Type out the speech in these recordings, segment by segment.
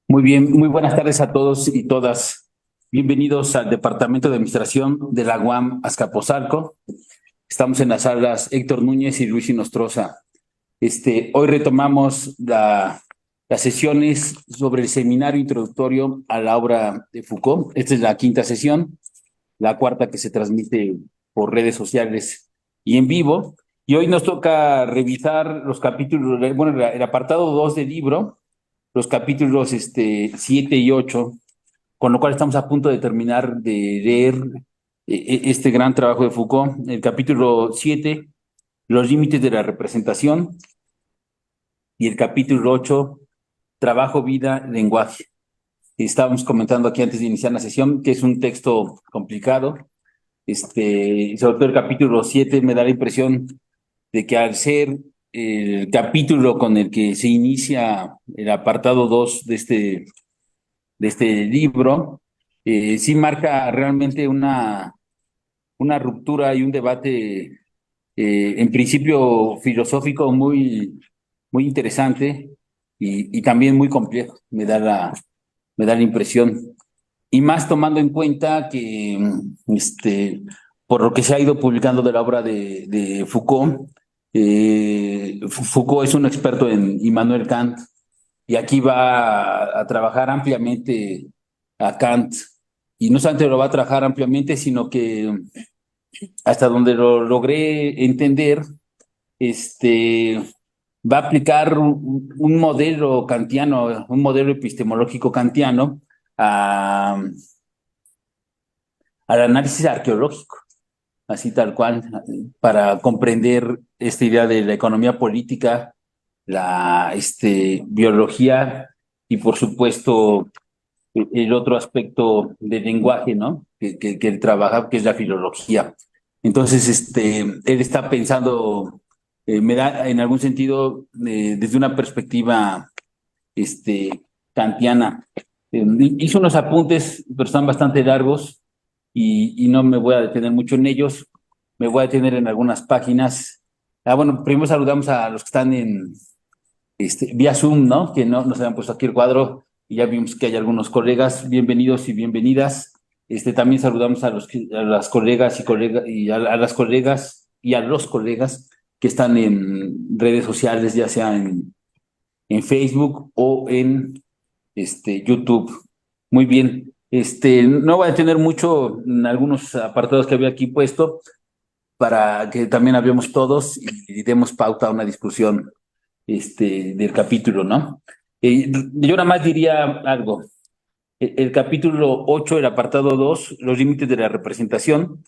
Muy bien, muy buenas tardes a todos y todas. Bienvenidos al Departamento de Administración de la UAM Azcapotzalco. Estamos en las salas Héctor Núñez y Luis Inostroza. Hoy retomamos las sesiones sobre el seminario introductorio a la obra de Foucault. Esta es la quinta sesión, la cuarta que se transmite por redes sociales y en vivo. Y hoy nos toca revisar los capítulos, bueno, el apartado 2 del libro, los capítulos 7 y 8, con lo cual estamos a punto de terminar de leer este gran trabajo de Foucault. El capítulo 7, los límites de la representación, y el capítulo 8, trabajo, vida, lenguaje. Estábamos comentando aquí antes de iniciar la sesión que es un texto complicado. Sobre todo el capítulo 7 me da la impresión de que al ser el capítulo con el que se inicia el apartado 2 de este libro, sí marca realmente una ruptura y un debate, en principio filosófico muy interesante y también muy complejo, me da la impresión. Y más tomando en cuenta que, por lo que se ha ido publicando de la obra de Foucault, Foucault es un experto en Immanuel Kant, y aquí va a trabajar ampliamente a Kant. Y no solamente lo va a trabajar ampliamente, sino que hasta donde lo logré entender, este, va a aplicar un modelo kantiano, un modelo epistemológico kantiano a, al análisis arqueológico, así tal cual, para comprender esta idea de la economía política, la biología y, por supuesto, el otro aspecto del lenguaje, ¿no? Que él trabaja, que es la filología. Entonces, él está pensando, me da en algún sentido, desde una perspectiva, kantiana. Hizo unos apuntes, pero están bastante largos y no me voy a detener mucho en ellos. Me voy a detener en algunas páginas. Bueno, primero saludamos a los que están en vía Zoom, ¿no? Que no nos habían puesto aquí el cuadro y ya vimos que hay algunos colegas. Bienvenidos y bienvenidas. También saludamos a las colegas y a las colegas y a los colegas que están en redes sociales, ya sea en Facebook o en YouTube. Muy bien. No voy a tener mucho en algunos apartados que había aquí puesto para que también hablemos todos y demos pauta a una discusión del capítulo, ¿no? Yo nada más diría algo. El capítulo 8, el apartado 2, los límites de la representación,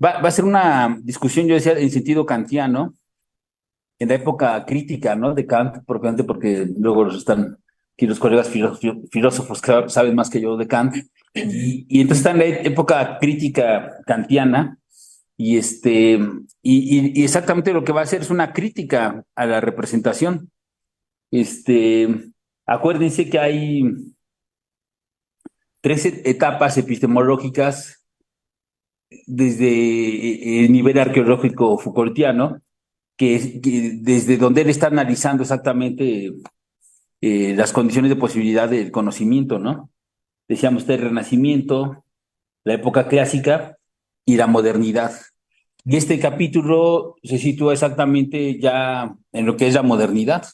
va a ser una discusión, yo decía, en sentido kantiano, en la época crítica, ¿no? De Kant, propiamente porque luego están aquí los colegas filósofos que saben más que yo de Kant, y entonces está en la época crítica kantiana, y exactamente lo que va a hacer es una crítica a la representación. Este, Acuérdense que hay tres etapas epistemológicas desde el nivel arqueológico Foucaultiano, que desde donde él está analizando exactamente las condiciones de posibilidad del conocimiento, ¿no? Decíamos el Renacimiento, la época clásica y la modernidad. Y este capítulo se sitúa exactamente ya en lo que es la modernidad.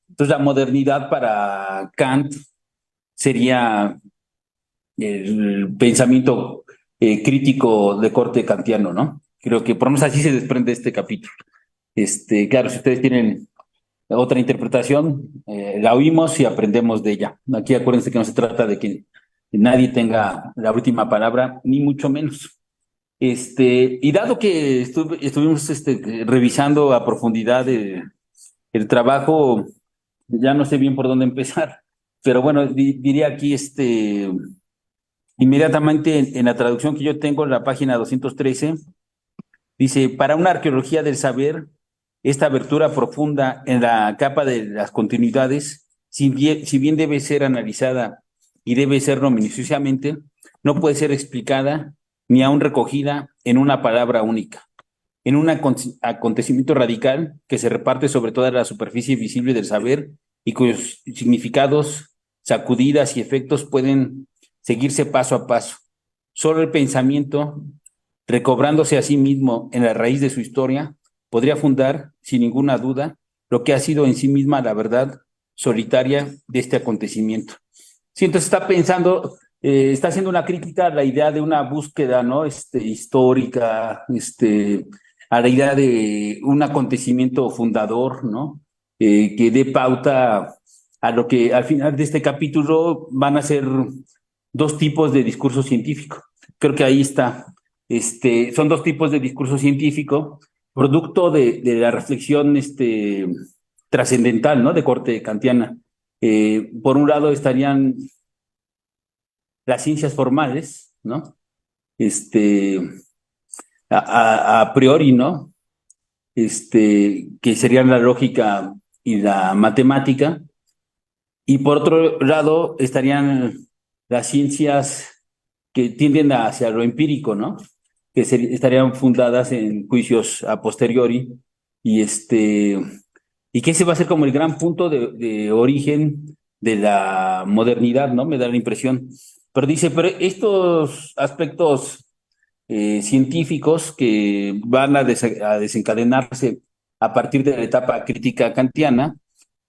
Entonces, la modernidad para Kant sería el pensamiento crítico de corte kantiano, ¿no? Creo que por lo menos así se desprende este capítulo. Claro, si ustedes tienen otra interpretación, la oímos y aprendemos de ella. Aquí acuérdense que no se trata de que nadie tenga la última palabra, ni mucho menos. Y dado que estuvimos revisando a profundidad el trabajo, ya no sé bien por dónde empezar, pero bueno, diría aquí inmediatamente en la traducción que yo tengo, en la página 213, dice: para una arqueología del saber, esta abertura profunda en la capa de las continuidades, si bien debe ser analizada y debe ser minuciosamente, no puede ser explicada ni aún recogida en una palabra única, en un acontecimiento radical que se reparte sobre toda la superficie visible del saber y cuyos significados sacudidas y efectos pueden seguirse paso a paso. Solo el pensamiento, recobrándose a sí mismo en la raíz de su historia, podría fundar, sin ninguna duda, lo que ha sido en sí misma la verdad solitaria de este acontecimiento. Sí, entonces está pensando, está haciendo una crítica a la idea de una búsqueda, ¿no? Histórica, a la idea de un acontecimiento fundador, ¿no? Que dé pauta a lo que al final de este capítulo van a ser dos tipos de discurso científico. Creo que ahí está. Son dos tipos de discurso científico, producto de la reflexión trascendental, ¿no? De corte kantiana. Por un lado estarían las ciencias formales, ¿no? Este, a priori, ¿no? Que serían la lógica y la matemática. Y por otro lado estarían las ciencias que tienden hacia lo empírico, ¿no? Que estarían fundadas en juicios a posteriori y y que ese va a ser como el gran punto de origen de la modernidad, ¿no? Me da la impresión. Pero dice, pero estos aspectos científicos que van a desencadenarse a partir de la etapa crítica kantiana,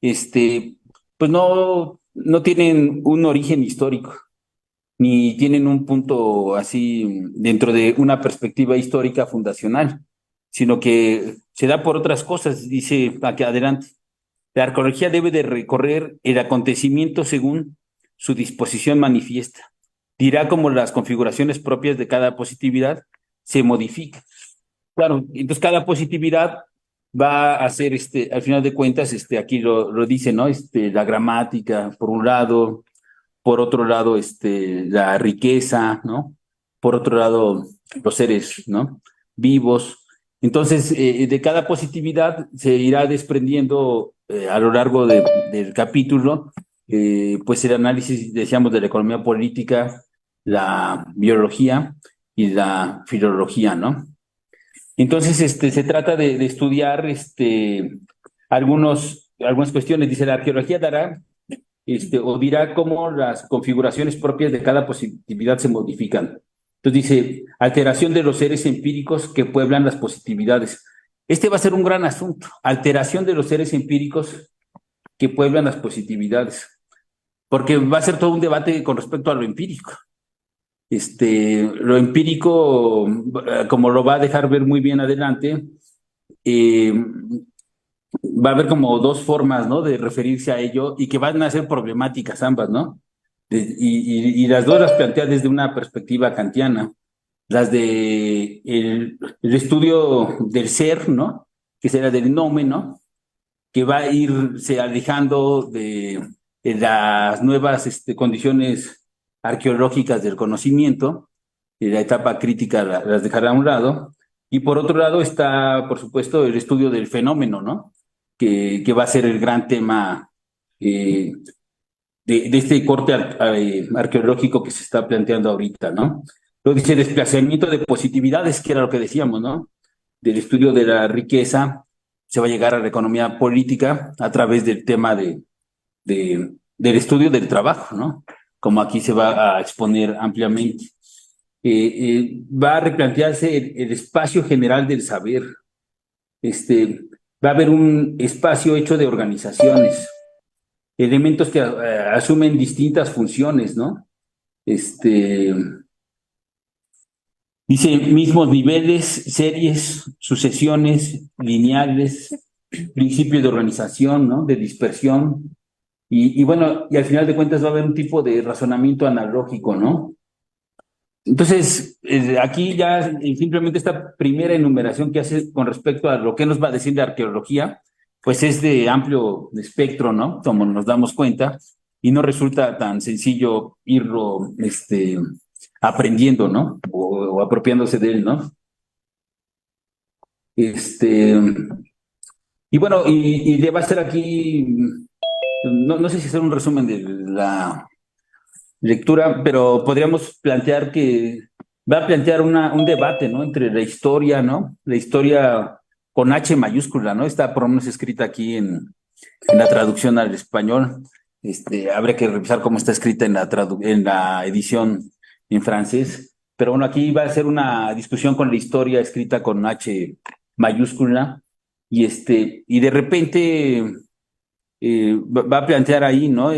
pues no tienen un origen histórico ni tienen un punto así dentro de una perspectiva histórica fundacional, sino que se da por otras cosas, dice aquí adelante. La arqueología debe de recorrer el acontecimiento según su disposición manifiesta. Dirá cómo las configuraciones propias de cada positividad se modifican. Claro, entonces cada positividad va a ser, al final de cuentas, aquí lo dice, ¿no? La gramática, por un lado, por otro lado, la riqueza, ¿no? Por otro lado, los seres, ¿no? Vivos. Entonces, de cada positividad se irá desprendiendo a lo largo del capítulo, pues el análisis, decíamos, de la economía política, la biología y la filología, ¿no? Entonces, se trata de estudiar algunas cuestiones. Dice, la arqueología dará o dirá cómo las configuraciones propias de cada positividad se modifican. Entonces dice, alteración de los seres empíricos que pueblan las positividades. Este va a ser un gran asunto, alteración de los seres empíricos que pueblan las positividades, porque va a ser todo un debate con respecto a lo empírico. Lo empírico, como lo va a dejar ver muy bien adelante, va a haber como dos formas, ¿no? De referirse a ello y que van a ser problemáticas ambas, ¿no? Y las dos las plantea desde una perspectiva kantiana. Las de el estudio del ser, ¿no? Que será del nomen, ¿no? Que va a irse alejando de las nuevas condiciones arqueológicas del conocimiento, y la etapa crítica las dejará a un lado. Y por otro lado está, por supuesto, el estudio del fenómeno, ¿no? Que va a ser el gran tema de este corte arqueológico que se está planteando ahorita, ¿no? Luego dice desplazamiento de positividades, que era lo que decíamos, ¿no? Del estudio de la riqueza, se va a llegar a la economía política a través del tema del estudio del trabajo, ¿no? Como aquí se va a exponer ampliamente. Va a replantearse el espacio general del saber. Va a haber un espacio hecho de organizaciones, elementos que asumen distintas funciones, ¿no? Dice mismos niveles, series, sucesiones, lineales, principios de organización, ¿no? De dispersión. Y bueno, y al final de cuentas va a haber un tipo de razonamiento analógico, ¿no? Entonces, aquí ya simplemente esta primera enumeración que hace con respecto a lo que nos va a decir la arqueología, pues es de amplio espectro, ¿no? Como nos damos cuenta, y no resulta tan sencillo irlo aprendiendo, ¿no? O apropiándose de él, ¿no? Y bueno, y le va a hacer aquí, no sé si hacer un resumen de la lectura, pero podríamos plantear que va a plantear un debate, ¿no? Entre la historia, ¿no? La historia con H mayúscula, ¿no? Está por lo menos escrita aquí en la traducción al español. Habría que revisar cómo está escrita en en la edición en francés. Pero bueno, aquí va a ser una discusión con la historia escrita con H mayúscula y de repente va a plantear ahí, ¿no?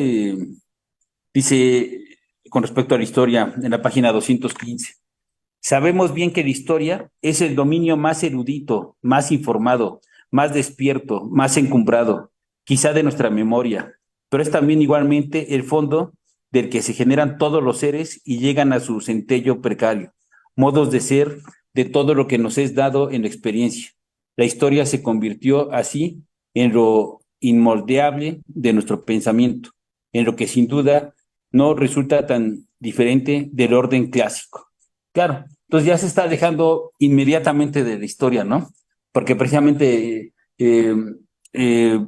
Dice, con respecto a la historia, en la página 215, sabemos bien que la historia es el dominio más erudito, más informado, más despierto, más encumbrado, quizá de nuestra memoria, pero es también igualmente el fondo del que se generan todos los seres y llegan a su centello precario, modos de ser de todo lo que nos es dado en la experiencia. La historia se convirtió así en lo inmoldeable de nuestro pensamiento, en lo que sin duda no resulta tan diferente del orden clásico. Claro, entonces ya se está alejando inmediatamente de la historia, ¿no? Porque precisamente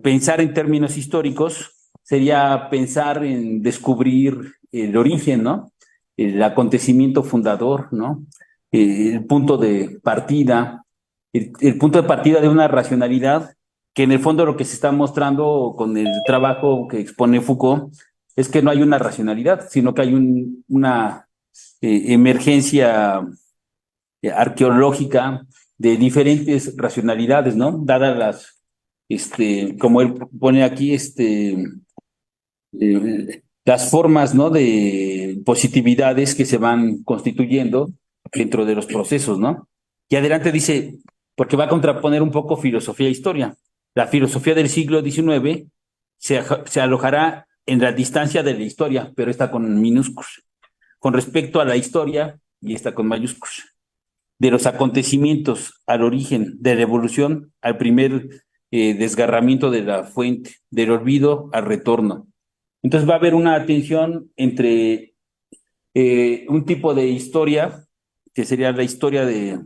pensar en términos históricos sería pensar en descubrir el origen, ¿no? El acontecimiento fundador, ¿no? El punto de partida, el punto de partida de una racionalidad que en el fondo lo que se está mostrando con el trabajo que expone Foucault es que no hay una racionalidad, sino que hay una emergencia arqueológica de diferentes racionalidades, ¿no? Dadas como él pone aquí, las formas, ¿no? De positividades que se van constituyendo dentro de los procesos, ¿no? Y adelante dice, porque va a contraponer un poco filosofía e historia. La filosofía del siglo XIX se alojará en la distancia de la historia, pero está con minúsculos. Con respecto a la historia, y está con mayúsculas, de los acontecimientos al origen, de la evolución al primer desgarramiento de la fuente, del olvido al retorno. Entonces va a haber una tensión entre un tipo de historia, que sería la historia de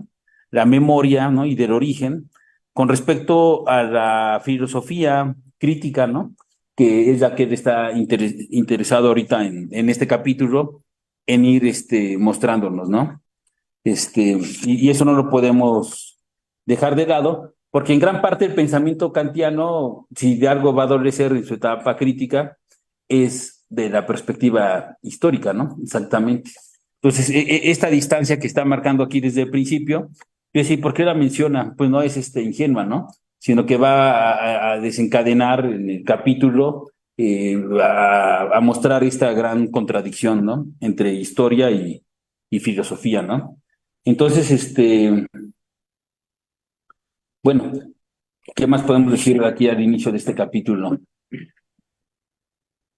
la memoria, ¿no? Y del origen, con respecto a la filosofía crítica, ¿no? Que es la que él está interesado ahorita en este capítulo, en ir mostrándonos, ¿no? Y eso no lo podemos dejar de lado, porque en gran parte el pensamiento kantiano, si de algo va a adolecer en su etapa crítica, es de la perspectiva histórica, ¿no? Exactamente. Entonces, esta distancia que está marcando aquí desde el principio, yo decía, ¿por qué la menciona? Pues no es ingenua, ¿no? Sino que va a desencadenar en el capítulo, a mostrar esta gran contradicción, ¿no? Entre historia y filosofía, ¿no? Entonces, bueno, ¿qué más podemos decir aquí al inicio de este capítulo?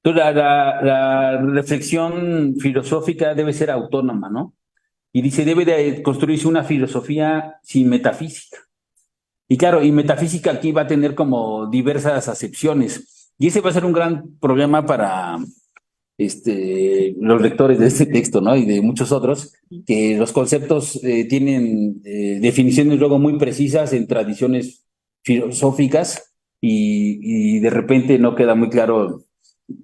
Entonces, la reflexión filosófica debe ser autónoma, ¿no? Y dice, debe de construirse una filosofía sin metafísica. Y claro, y metafísica aquí va a tener como diversas acepciones. Y ese va a ser un gran problema para los lectores de este texto, ¿no? Y de muchos otros, que los conceptos tienen definiciones luego muy precisas en tradiciones filosóficas y de repente no queda muy claro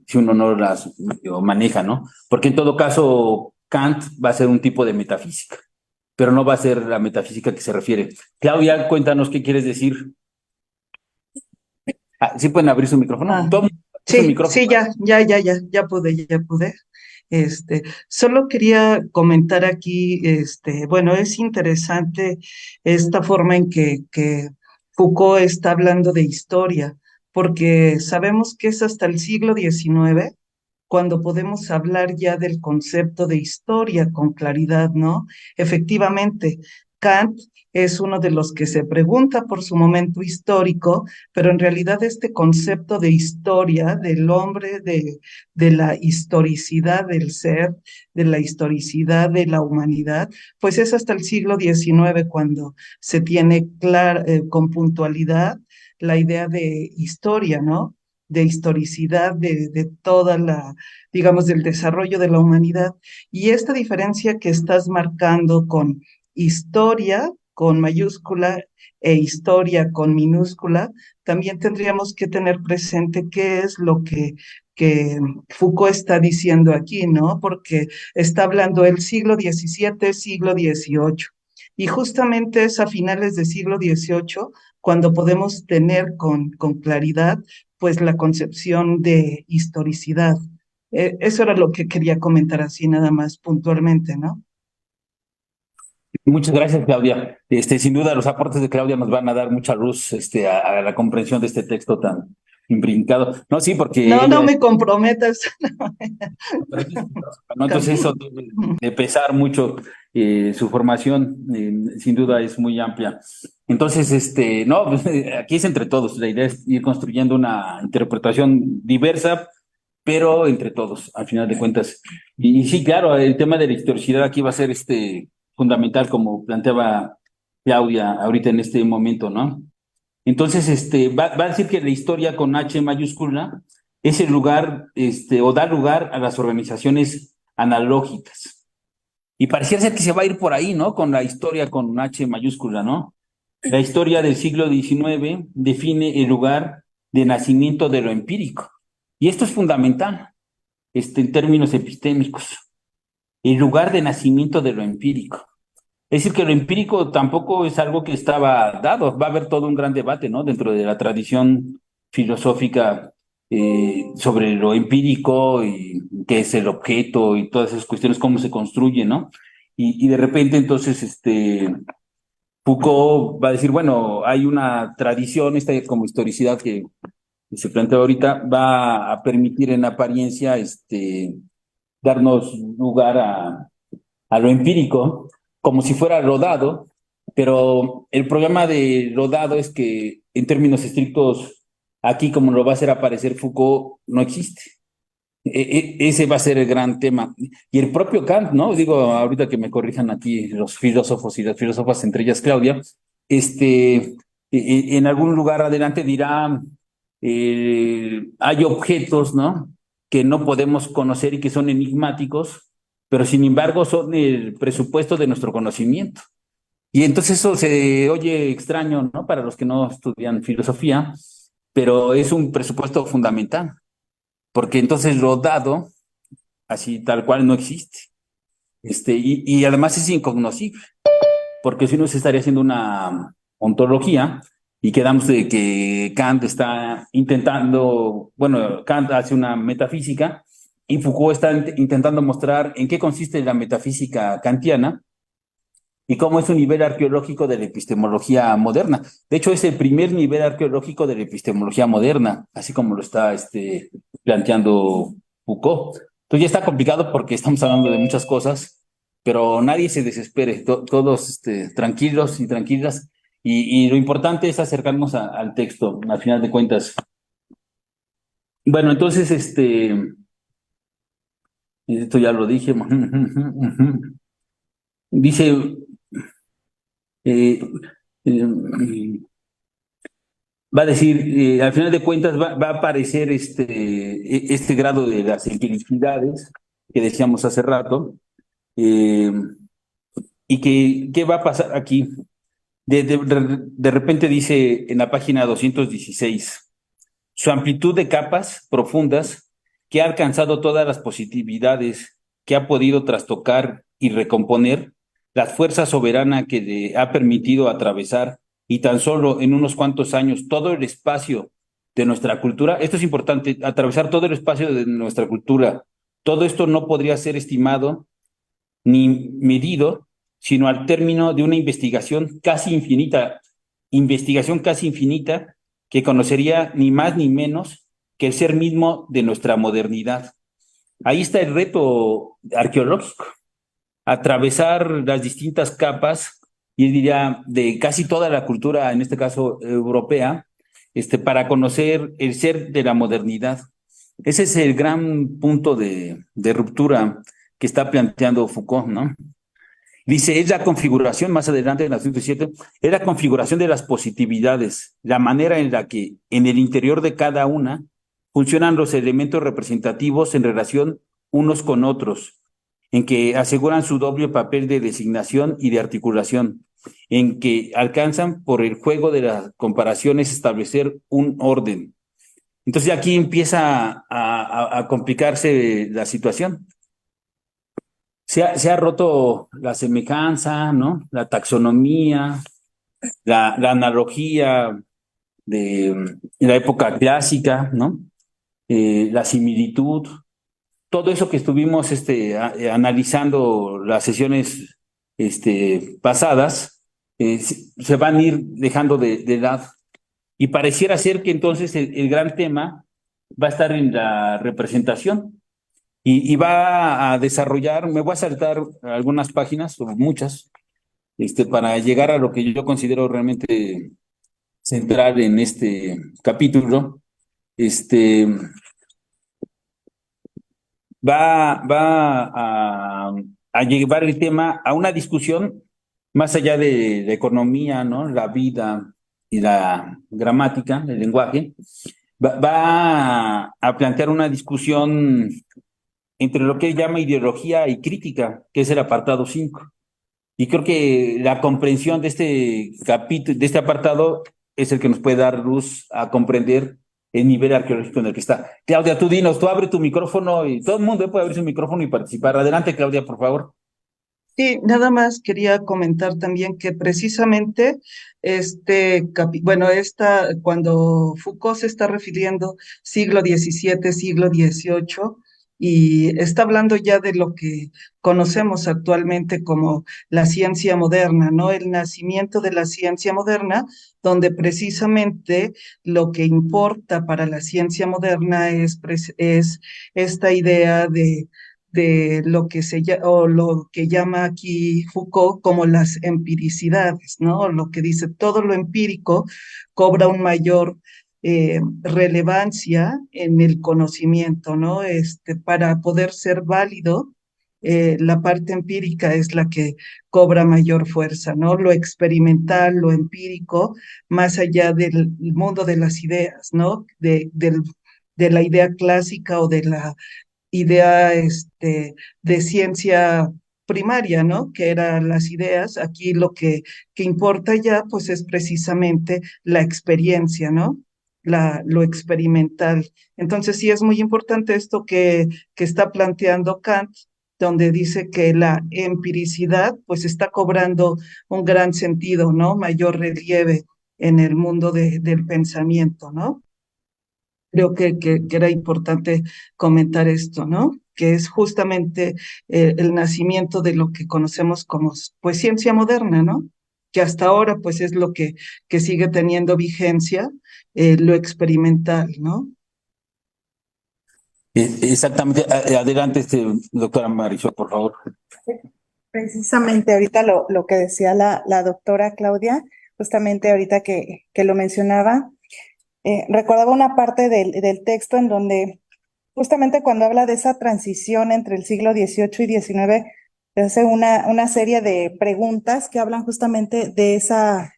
si uno no las maneja, ¿no? Porque en todo caso, Kant va a ser un tipo de metafísica, pero no va a ser la metafísica que se refiere. Claudia, cuéntanos qué quieres decir. Ah, sí pueden abrir su micrófono. Ah, Todo su sí, micrófono. sí, ya pude, ya pude. Solo quería comentar aquí, bueno, es interesante esta forma en que Foucault está hablando de historia, porque sabemos que es hasta el siglo XIX cuando podemos hablar ya del concepto de historia con claridad, ¿no? Efectivamente, Kant es uno de los que se pregunta por su momento histórico, pero en realidad este concepto de historia del hombre, de la historicidad del ser, de la historicidad de la humanidad, pues es hasta el siglo XIX cuando se tiene con puntualidad la idea de historia, ¿no? De historicidad de toda la, digamos, del desarrollo de la humanidad. Y esta diferencia que estás marcando con historia, con mayúscula, e historia con minúscula, también tendríamos que tener presente qué es lo que Foucault está diciendo aquí, ¿no? Porque está hablando del siglo XVII, siglo XVIII. Y justamente es a finales del siglo XVIII cuando podemos tener con claridad pues la concepción de historicidad. Eso era lo que quería comentar así nada más puntualmente, ¿no? Muchas gracias, Claudia. Sin duda, los aportes de Claudia nos van a dar mucha luz, a la comprensión de este texto tan imbrincado. No, sí, porque No, no ella, me comprometas. ¿no? Entonces eso debe de pesar mucho. Su formación, sin duda, es muy amplia. Entonces, no, pues, aquí es entre todos. La idea es ir construyendo una interpretación diversa, pero entre todos, al final de cuentas. Y sí, claro, el tema de la historicidad aquí va a ser fundamental, como planteaba Claudia ahorita en este momento, ¿no? Entonces, va a decir que la historia con H mayúscula es el lugar, o da lugar a las organizaciones analógicas. Y pareciera ser que se va a ir por ahí, ¿no? Con la historia con H mayúscula, ¿no? La historia del siglo XIX define el lugar de nacimiento de lo empírico. Y esto es fundamental, en términos epistémicos. El lugar de nacimiento de lo empírico. Es decir, que lo empírico tampoco es algo que estaba dado. Va a haber todo un gran debate, ¿no? Dentro de la tradición filosófica, sobre lo empírico y qué es el objeto y todas esas cuestiones, cómo se construye, ¿no? Y de repente, entonces, Foucault va a decir, bueno, hay una tradición, esta como historicidad que se plantea ahorita, va a permitir en apariencia, darnos lugar a lo empírico, como si fuera rodado, pero el problema de rodado es que en términos estrictos, aquí como lo va a hacer aparecer Foucault, no existe. Ese va a ser el gran tema. Y el propio Kant, ¿no? Digo, ahorita que me corrijan aquí los filósofos y las filósofas, entre ellas Claudia, en algún lugar adelante dirá, hay objetos, ¿no? Que no podemos conocer y que son enigmáticos, pero sin embargo son el presupuesto de nuestro conocimiento. Y entonces eso se oye extraño, ¿no? Para los que no estudian filosofía, pero es un presupuesto fundamental, porque entonces lo dado, así tal cual, no existe. Y además es incognoscible, porque si uno se estaría haciendo una ontología y quedamos de que Kant está intentando, bueno, Kant hace una metafísica y Foucault está intentando mostrar en qué consiste la metafísica kantiana y cómo es un nivel arqueológico de la epistemología moderna. De hecho, es el primer nivel arqueológico de la epistemología moderna, así como lo está planteando Foucault. Entonces ya está complicado porque estamos hablando de muchas cosas, pero nadie se desespere, todos tranquilos y tranquilas. Y lo importante es acercarnos al texto, al final de cuentas. Bueno, entonces, esto ya lo dije. Dice, eh, eh, va a decir, al final de cuentas va a aparecer este grado de las empiricidades que decíamos hace rato, eh, y ¿qué va a pasar aquí? De repente dice en la página 216, su amplitud de capas profundas que ha alcanzado todas las positividades que ha podido trastocar y recomponer, la fuerza soberana que le ha permitido atravesar y tan solo en unos cuantos años todo el espacio de nuestra cultura. Esto es importante, atravesar todo el espacio de nuestra cultura. Todo esto no podría ser estimado ni medido, sino al término de una investigación casi infinita que conocería ni más ni menos que el ser mismo de nuestra modernidad. Ahí está el reto arqueológico, atravesar las distintas capas, y diría, de casi toda la cultura, en este caso europea, para conocer el ser de la modernidad. Ese es el gran punto de ruptura que está planteando Foucault, ¿no? Dice, es la configuración, más adelante en la 107, es la configuración de las positividades, la manera en la que en el interior de cada una funcionan los elementos representativos en relación unos con otros, en que aseguran su doble papel de designación y de articulación, en que alcanzan por el juego de las comparaciones establecer un orden. Entonces aquí empieza a complicarse la situación. Se ha roto la semejanza, ¿no? La taxonomía, la analogía de la época clásica, ¿no? La similitud, todo eso que estuvimos analizando las sesiones pasadas, se van a ir dejando de lado. Y pareciera ser que entonces el gran tema va a estar en la representación y va a desarrollar, me voy a saltar algunas páginas, o muchas, para llegar a lo que yo considero realmente central en este capítulo. Este, va a llevar el tema a una discusión más allá de la economía, ¿no? La vida y la gramática, el lenguaje. Va a plantear una discusión entre lo que él llama ideología y crítica, que es el apartado 5. Y creo que la comprensión de este capítulo, de este apartado, es el que nos puede dar luz a comprender el nivel arqueológico en el que está. Claudia, tú dinos, tú abre tu micrófono y todo el mundo puede abrir su micrófono y participar. Adelante, Claudia, por favor. Sí, nada más quería comentar también que precisamente bueno, cuando Foucault se está refiriendo siglo XVII, siglo XVIII, y está hablando ya de lo que conocemos actualmente como la ciencia moderna, ¿no? El nacimiento de la ciencia moderna, donde precisamente lo que importa para la ciencia moderna es esta idea de lo que llama aquí Foucault como las empiricidades, ¿no? Lo que dice todo lo empírico cobra un mayor relevancia en el conocimiento, ¿no? Para poder ser válido, la parte empírica es la que cobra mayor fuerza, ¿no? Lo experimental, lo empírico, más allá del mundo de las ideas, ¿no? De la idea clásica o de la idea de ciencia primaria, ¿no? Que eran las ideas. Aquí que importa ya, pues es precisamente la experiencia, ¿no? Lo experimental. Entonces sí es muy importante esto que está planteando Kant, donde dice que la empiricidad pues está cobrando un gran sentido, ¿no? Mayor relieve en el mundo del pensamiento, ¿no? Creo que era importante comentar esto, ¿no? Que es justamente el nacimiento de lo que conocemos como, pues, ciencia moderna, ¿no? Que hasta ahora, pues, es lo que sigue teniendo vigencia, lo experimental, ¿no? Exactamente. Adelante, doctora Marisol, por favor. Precisamente ahorita lo que decía la doctora Claudia, justamente ahorita que lo mencionaba, recordaba una parte del texto en donde justamente cuando habla de esa transición entre el siglo XVIII y XIX, hace una serie de preguntas que hablan justamente de esa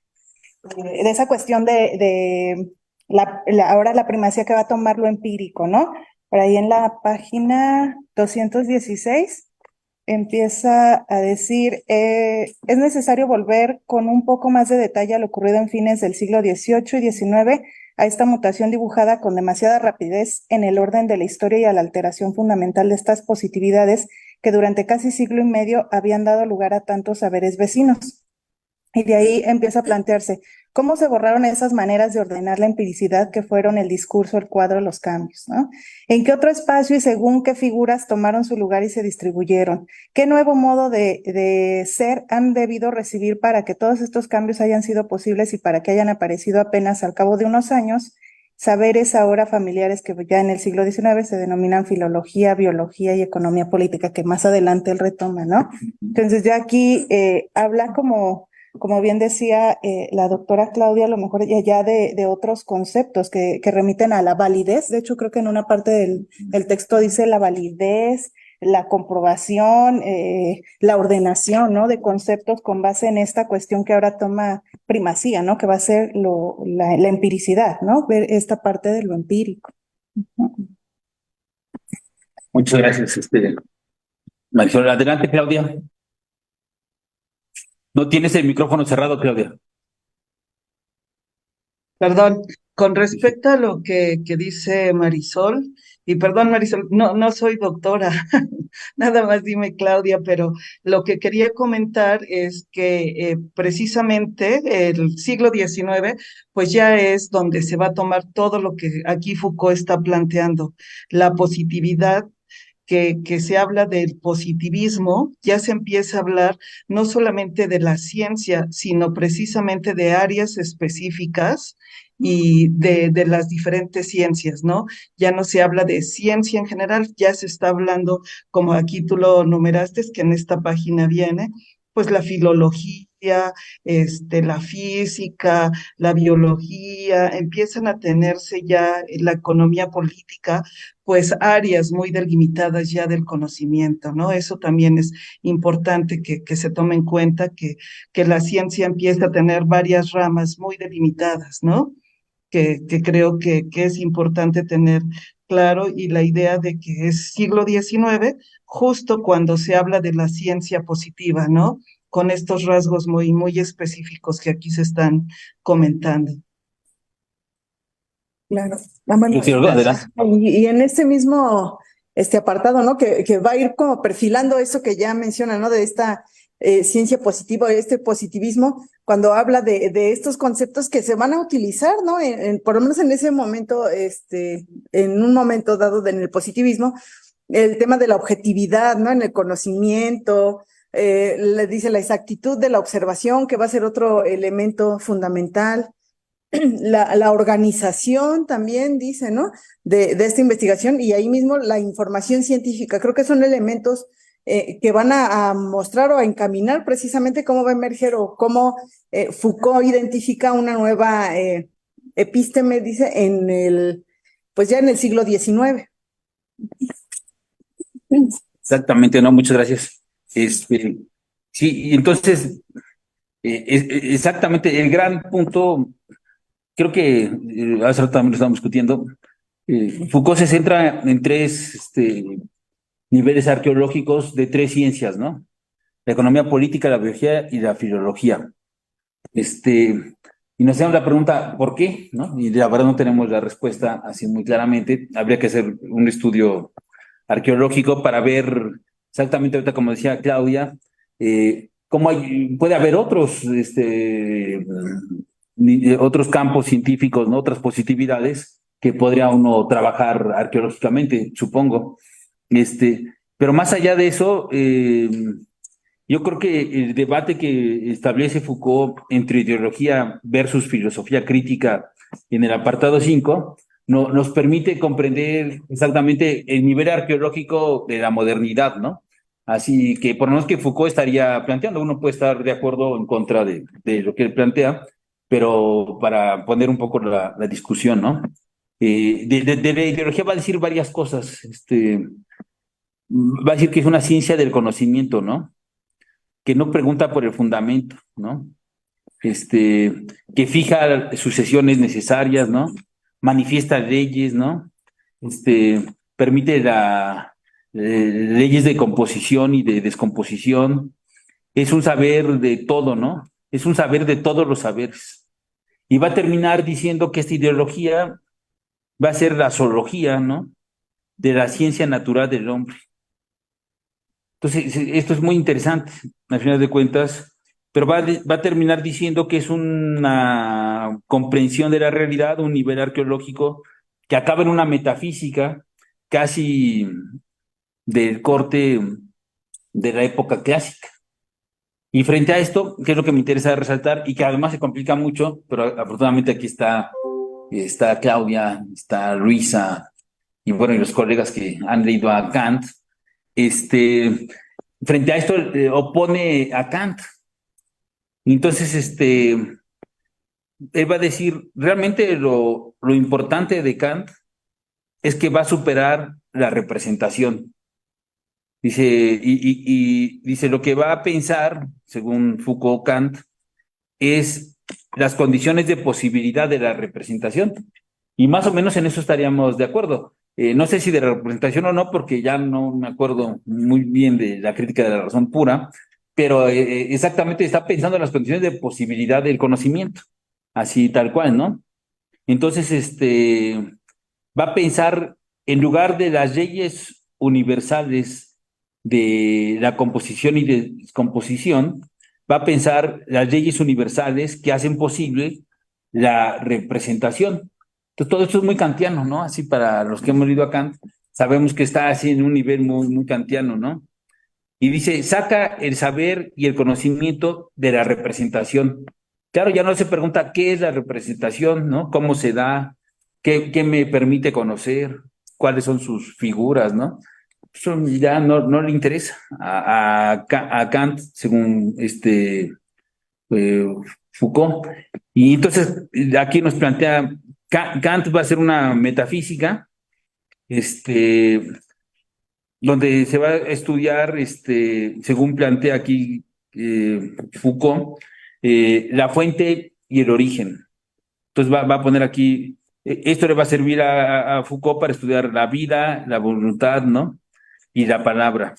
cuestión de ahora la primacía que va a tomar lo empírico, ¿no? Por ahí en la página 216 empieza a decir, es necesario volver con un poco más de detalle a lo ocurrido en fines del siglo XVIII y XIX, a esta mutación dibujada con demasiada rapidez en el orden de la historia y a la alteración fundamental de estas positividades que durante casi siglo y medio habían dado lugar a tantos saberes vecinos. Y de ahí empieza a plantearse cómo se borraron esas maneras de ordenar la empiricidad que fueron el discurso, el cuadro, los cambios, ¿no? ¿En qué otro espacio y según qué figuras tomaron su lugar y se distribuyeron? ¿Qué nuevo modo de ser han debido recibir para que todos estos cambios hayan sido posibles y para que hayan aparecido apenas al cabo de unos años saberes ahora familiares que ya en el siglo XIX se denominan filología, biología y economía política, que más adelante él retoma, ¿no? Entonces ya aquí habla como bien decía la doctora Claudia, a lo mejor ya de otros conceptos que remiten a la validez. De hecho, creo que en una parte del texto dice la validez, la comprobación, la ordenación, ¿no? De conceptos con base en esta cuestión que ahora toma primacía, ¿no? Que va a ser la empiricidad, ¿no? Ver esta parte de lo empírico. Muchas gracias, Marisol. Adelante, Claudia. No tienes el micrófono cerrado, Claudia. Perdón, con respecto a lo que dice Marisol, y perdón, Marisol, no soy doctora, nada más dime Claudia, pero lo que quería comentar es que precisamente el siglo XIX, pues ya es donde se va a tomar todo lo que aquí Foucault está planteando, la positividad que se habla del positivismo, ya se empieza a hablar no solamente de la ciencia, sino precisamente de áreas específicas y de las diferentes ciencias, ¿no? Ya no se habla de ciencia en general, ya se está hablando, como aquí tú lo numeraste, que en esta página viene, pues la filología, la física, la biología, empiezan a tenerse ya la economía política, pues áreas muy delimitadas ya del conocimiento, ¿no? Eso también es importante que se tome en cuenta que la ciencia empieza a tener varias ramas muy delimitadas, ¿no? Que creo que es importante tener claro y la idea de que es siglo XIX, justo cuando se habla de la ciencia positiva, ¿no? Con estos rasgos muy, muy específicos que aquí se están comentando. Claro. Ah, bueno, Sí, adelante. y en ese mismo apartado, ¿no? Que va a ir como perfilando eso que ya menciona, ¿no? De esta ciencia positiva, este positivismo, cuando habla de estos conceptos que se van a utilizar, ¿no? Por lo menos en ese momento, en un momento dado en el positivismo, el tema de la objetividad, ¿no? En el conocimiento, le dice la exactitud de la observación, que va a ser otro elemento fundamental. La organización también dice, ¿no? De esta investigación y ahí mismo la información científica. Creo que son elementos que van a mostrar o a encaminar precisamente cómo va a emerger o cómo Foucault identifica una nueva epísteme, dice, pues ya en el siglo XIX. Exactamente, no, muchas gracias. Sí, y entonces, exactamente, el gran punto, creo que hace rato también lo estamos discutiendo. Foucault se centra en tres niveles arqueológicos de tres ciencias, ¿no? La economía política, la biología y la filología. Y nos hacemos la pregunta, ¿por qué? ¿No? Y la verdad no tenemos la respuesta así muy claramente. Habría que hacer un estudio arqueológico para ver exactamente ahorita, como decía Claudia, cómo puede haber otros, otros campos científicos, ¿no? Otras positividades que podría uno trabajar arqueológicamente, supongo. Pero más allá de eso, yo creo que el debate que establece Foucault entre ideología versus filosofía crítica en el apartado 5 nos permite comprender exactamente el nivel arqueológico de la modernidad, ¿no? Así que por lo menos que Foucault estaría planteando, uno puede estar de acuerdo o en contra de lo que él plantea, pero para poner un poco la discusión, ¿no? De la ideología va a decir varias cosas. Va a decir que es una ciencia del conocimiento, ¿no? Que no pregunta por el fundamento, ¿no? Que fija sucesiones necesarias, ¿no? Manifiesta leyes, ¿no? Este, permite leyes de composición y de descomposición. Es un saber de todo, ¿no? Es un saber de todos los saberes. Y va a terminar diciendo que esta ideología va a ser la zoología, ¿no? De la ciencia natural del hombre. Entonces, esto es muy interesante, al final de cuentas, pero va a terminar diciendo que es una comprensión de la realidad, un nivel arqueológico que acaba en una metafísica casi del corte de la época clásica. Y frente a esto, que es lo que me interesa resaltar y que además se complica mucho, pero afortunadamente aquí está Claudia, está Luisa y bueno, y los colegas que han leído a Kant, frente a esto opone a Kant. Entonces, él va a decir, realmente lo importante de Kant es que va a superar la representación. Dice, y dice, lo que va a pensar, según Foucault, Kant, es las condiciones de posibilidad de la representación. Y más o menos en eso estaríamos de acuerdo. No sé si de representación o no, porque ya no me acuerdo muy bien de la crítica de la razón pura, pero exactamente está pensando en las condiciones de posibilidad del conocimiento, así tal cual, ¿no? Entonces, va a pensar en lugar de las leyes universales de la composición y descomposición, va a pensar las leyes universales que hacen posible la representación. Entonces, todo esto es muy kantiano, ¿no? Así para los que hemos leído a Kant, sabemos que está así en un nivel muy kantiano, ¿no? Y dice, saca el saber y el conocimiento de la representación. Claro, ya no se pregunta qué es la representación, ¿no? ¿Cómo se da? ¿Qué me permite conocer? ¿Cuáles son sus figuras, ¿no? Eso ya no le interesa a Kant, según eh, Foucault. Y entonces aquí nos plantea, Kant va a hacer una metafísica, este, donde se va a estudiar, según plantea aquí Foucault, la fuente y el origen. Entonces va a poner aquí, esto le va a servir a Foucault para estudiar la vida, la voluntad, ¿no? Y la palabra.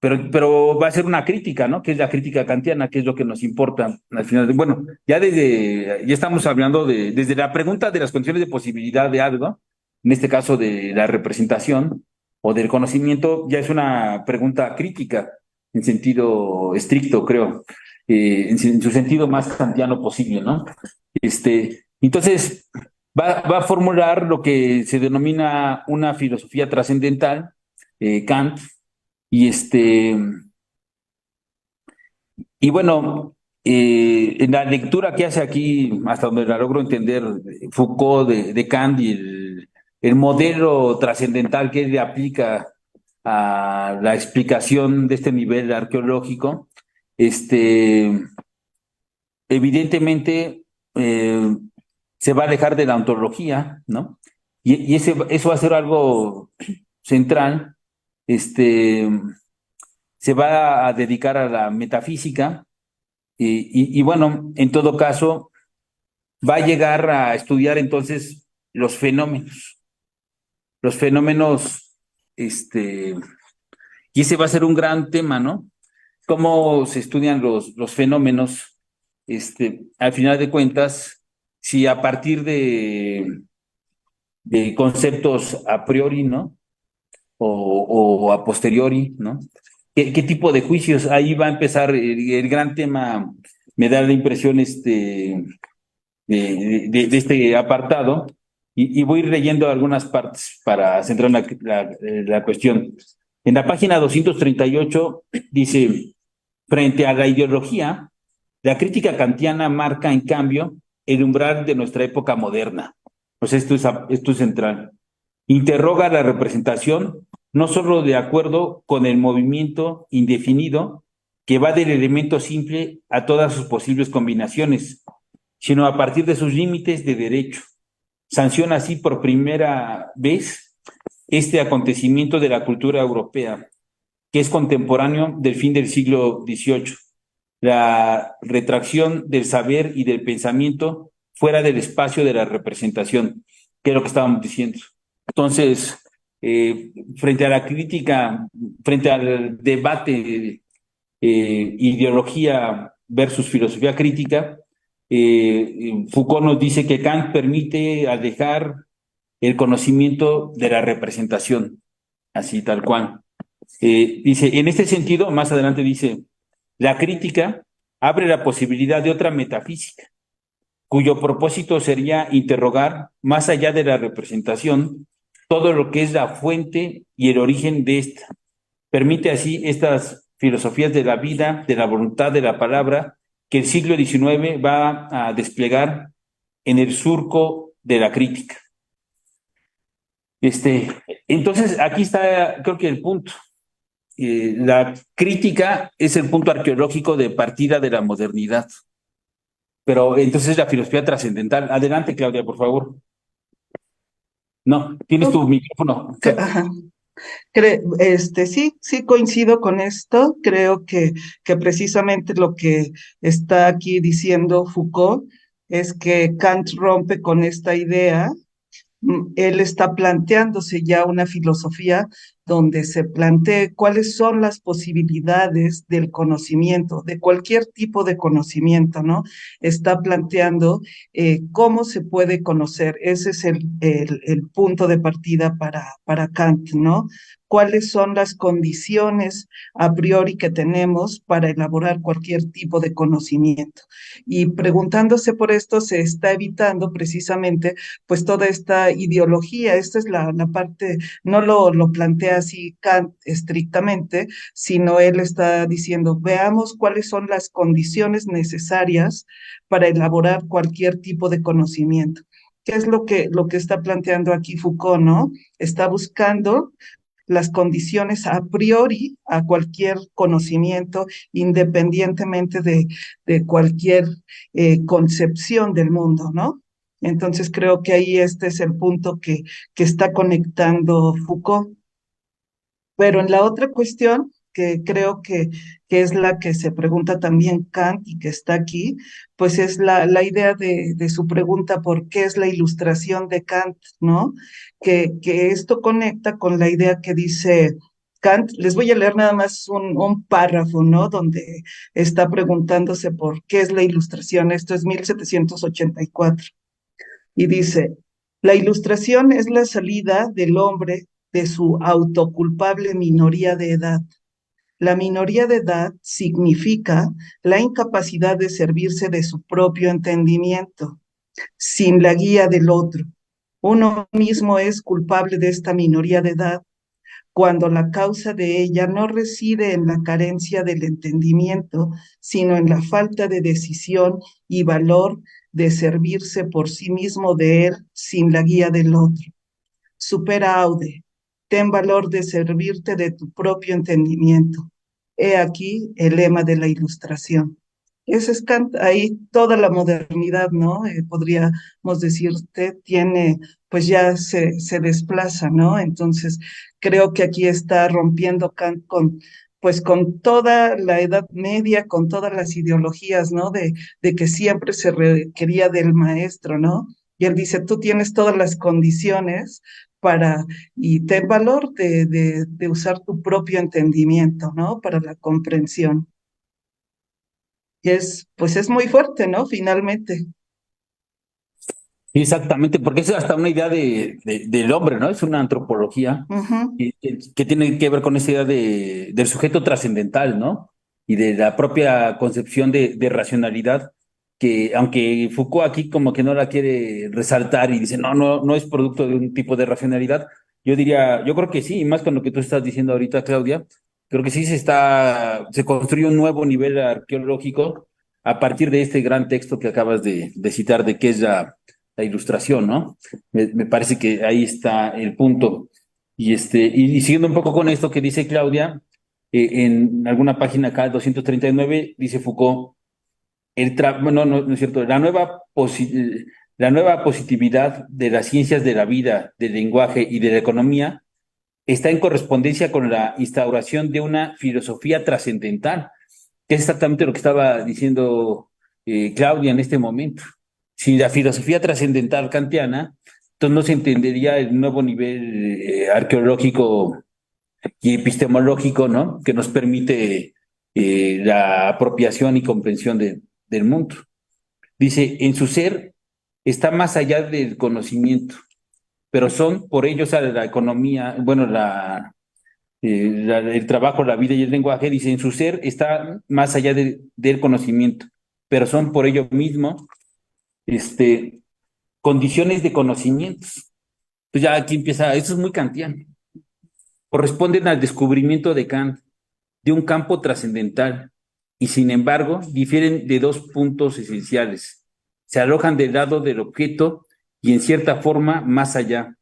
Pero va a ser una crítica, ¿no? Que es la crítica kantiana, que es lo que nos importa al final. Bueno, ya estamos hablando desde la pregunta de las condiciones de posibilidad de algo, en este caso de la representación o del conocimiento, ya es una pregunta crítica en sentido estricto, creo, en su sentido más kantiano posible, ¿no? Entonces, va a formular lo que se denomina una filosofía trascendental, Kant, y y bueno, en la lectura que hace aquí, hasta donde la logro entender, Foucault de Kant y el modelo trascendental que él le aplica a la explicación de este nivel arqueológico, este, evidentemente se va a alejar de la ontología, ¿no? Y eso va a ser algo central, se va a dedicar a la metafísica y bueno, en todo caso, va a llegar a estudiar entonces los fenómenos, y ese va a ser un gran tema, ¿no? Cómo se estudian los fenómenos, al final de cuentas, si a partir de conceptos a priori, ¿no? O a posteriori, ¿no? ¿Qué tipo de juicios? Ahí va a empezar el gran tema, me da la impresión de este apartado, y voy a ir leyendo algunas partes para centrar la cuestión. En la página 238 dice, frente a la ideología, la crítica kantiana marca, en cambio, el umbral de nuestra época moderna. Pues esto es central. Interroga la representación no solo de acuerdo con el movimiento indefinido que va del elemento simple a todas sus posibles combinaciones, sino a partir de sus límites de derecho. Sanciona así por primera vez este acontecimiento de la cultura europea, que es contemporáneo del fin del siglo XVIII, la retracción del saber y del pensamiento fuera del espacio de la representación, que es lo que estábamos diciendo. Entonces, frente a la crítica, frente al debate ideología versus filosofía crítica, Foucault nos dice que Kant permite alejar el conocimiento de la representación, así tal cual. Dice, en este sentido, más adelante dice, la crítica abre la posibilidad de otra metafísica, cuyo propósito sería interrogar, más allá de la representación, todo lo que es la fuente y el origen de esta. Permite así estas filosofías de la vida, de la voluntad, de la palabra, que el siglo XIX va a desplegar en el surco de la crítica. Entonces, aquí está, creo que el punto. La crítica es el punto arqueológico de partida de la modernidad. Pero entonces la filosofía trascendental. Adelante, Claudia, por favor. No, tienes tu micrófono. Ajá. Sí coincido con esto. Creo que precisamente lo que está aquí diciendo Foucault es que Kant rompe con esta idea. Él está planteándose ya una filosofía donde se plantee cuáles son las posibilidades del conocimiento, de cualquier tipo de conocimiento, ¿no? Está planteando cómo se puede conocer. Ese es el punto de partida para Kant, ¿no? cuáles son las condiciones a priori que tenemos para elaborar cualquier tipo de conocimiento. Y preguntándose por esto se está evitando precisamente pues toda esta ideología. Esta es la parte, no lo plantea así Kant estrictamente, sino él está diciendo, veamos cuáles son las condiciones necesarias para elaborar cualquier tipo de conocimiento. ¿Qué es lo que está planteando aquí Foucault, no? Está buscando las condiciones a priori a cualquier conocimiento, independientemente de cualquier concepción del mundo, ¿no? Entonces creo que ahí este es el punto que está conectando Foucault. Pero en la otra cuestión, que creo que es la que se pregunta también Kant y que está aquí, pues es la idea de su pregunta por qué es la ilustración de Kant, ¿no? Que esto conecta con la idea que dice Kant. Les voy a leer nada más un párrafo, ¿no? Donde está preguntándose por qué es la ilustración. Esto es 1784. Y dice, la ilustración es la salida del hombre de su autoculpable minoría de edad. La minoría de edad significa la incapacidad de servirse de su propio entendimiento, sin la guía del otro. Uno mismo es culpable de esta minoría de edad cuando la causa de ella no reside en la carencia del entendimiento, sino en la falta de decisión y valor de servirse por sí mismo de él sin la guía del otro. Supera aude, ten valor de servirte de tu propio entendimiento. He aquí el lema de la ilustración. Ese es Kant, ahí toda la modernidad, ¿no? Podríamos decirte, tiene, pues ya se desplaza, ¿no? Entonces, creo que aquí está rompiendo Kant pues con toda la Edad Media, con todas las ideologías, ¿no? De que siempre se requería del maestro, ¿no? Y él dice, tú tienes todas las condiciones para, y ten valor de usar tu propio entendimiento, ¿no? Para la comprensión. Y pues es muy fuerte, ¿no? Finalmente. Sí, exactamente, porque es hasta una idea del hombre, ¿no? Es una antropología Ujú. que tiene que ver con esa idea del sujeto trascendental, ¿no? Y de la propia concepción de racionalidad, que aunque Foucault aquí como que no la quiere resaltar y dice, no es producto de un tipo de racionalidad, yo diría, yo creo que sí, y más con lo que tú estás diciendo ahorita, Claudia, creo que sí se construye un nuevo nivel arqueológico a partir de este gran texto que acabas de citar, de qué es la ilustración, ¿no? Me parece que ahí está el punto. Y siguiendo un poco con esto que dice Claudia, en alguna página acá, 239, dice Foucault, bueno, no es cierto, la nueva positividad de las ciencias de la vida, del lenguaje y de la economía está en correspondencia con la instauración de una filosofía trascendental, que es exactamente lo que estaba diciendo Claudia en este momento. Sin la filosofía trascendental kantiana, entonces no se entendería el nuevo nivel arqueológico y epistemológico, ¿no? Que nos permite la apropiación y comprensión del mundo. Dice, en su ser está más allá del conocimiento, pero son por ello, o sea, la economía, bueno, el trabajo, la vida y el lenguaje, dice, en su ser está más allá del conocimiento, pero son por ello mismo, este, condiciones de conocimientos. Pues ya aquí empieza, esto es muy kantiano. Corresponden al descubrimiento de Kant de un campo trascendental y sin embargo difieren de dos puntos esenciales. Se alojan del lado del objeto y en cierta forma más allá,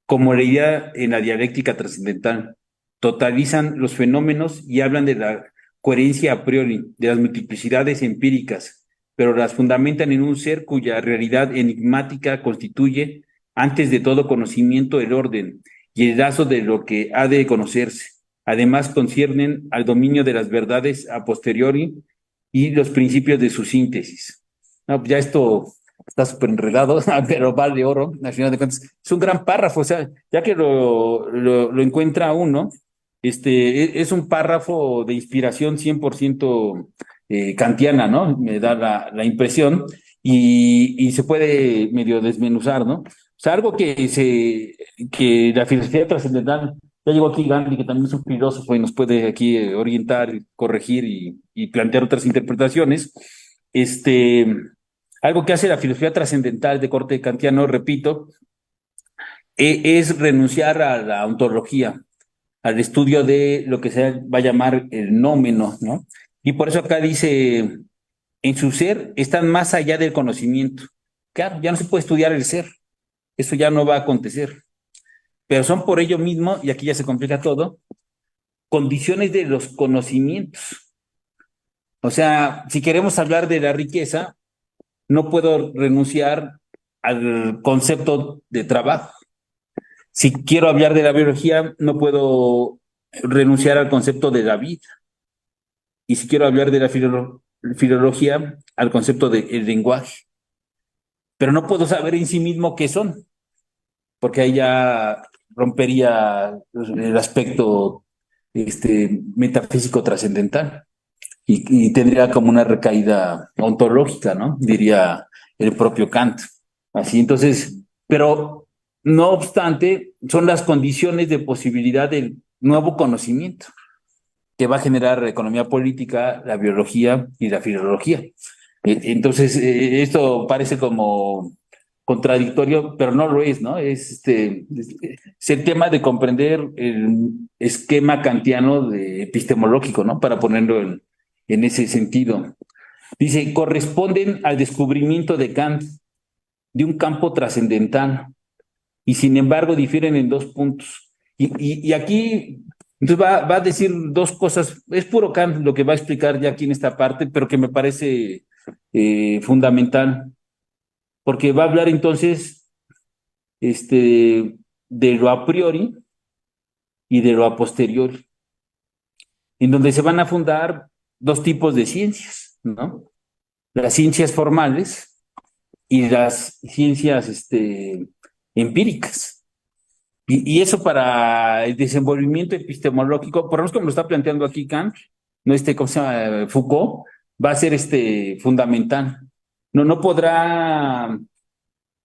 como la idea en la dialéctica trascendental. Totalizan los fenómenos y hablan de la coherencia a priori, de las multiplicidades empíricas, pero las fundamentan en un ser cuya realidad enigmática constituye, antes de todo conocimiento, el orden y el lazo de lo que ha de conocerse. Además, conciernen al dominio de las verdades a posteriori y los principios de su síntesis. No, ya esto está súper enredado, pero vale oro, al final de cuentas. Es un gran párrafo, o sea, ya que lo encuentra uno, es un párrafo de inspiración 100% kantiana, ¿no? Me da la impresión, y se puede medio desmenuzar, ¿no? O sea, algo que la filosofía trascendental Ya llegó aquí Gandhi, que también es un filósofo y nos puede aquí orientar, corregir y plantear otras interpretaciones. Este, algo que hace la filosofía trascendental de corte kantiano, repito, es renunciar a la ontología, al estudio de lo que se va a llamar el nómeno, ¿no? Y por eso acá dice, en su ser están más allá del conocimiento. Claro, ya no se puede estudiar el ser, eso ya no va a acontecer, pero son por ello mismo, y aquí ya se complica todo, condiciones de los conocimientos. O sea, si queremos hablar de la riqueza, no puedo renunciar al concepto de trabajo. Si quiero hablar de la biología, no puedo renunciar al concepto de la vida. Y si quiero hablar de la filología, al concepto del lenguaje. Pero no puedo saber en sí mismo qué son, porque ahí ya rompería el aspecto metafísico trascendental y tendría como una recaída ontológica, ¿no? Diría el propio Kant. Así, entonces, pero no obstante, son las condiciones de posibilidad del nuevo conocimiento que va a generar la economía política, la biología y la filología. Entonces, esto parece como contradictorio, pero no lo es, ¿no? Es el tema de comprender el esquema kantiano de epistemológico, ¿no? Para ponerlo en ese sentido. Dice, corresponden al descubrimiento de Kant de un campo trascendental y sin embargo difieren en dos puntos. Y aquí entonces va a decir dos cosas, es puro Kant lo que va a explicar ya aquí en esta parte, pero que me parece fundamental, porque va a hablar entonces de lo a priori y de lo a posteriori, en donde se van a fundar dos tipos de ciencias, ¿no? Las ciencias formales y las ciencias empíricas. Y eso para el desenvolvimiento epistemológico, por lo menos como lo está planteando aquí Kant, no ¿cómo se llama? Foucault, va a ser fundamental. No podrá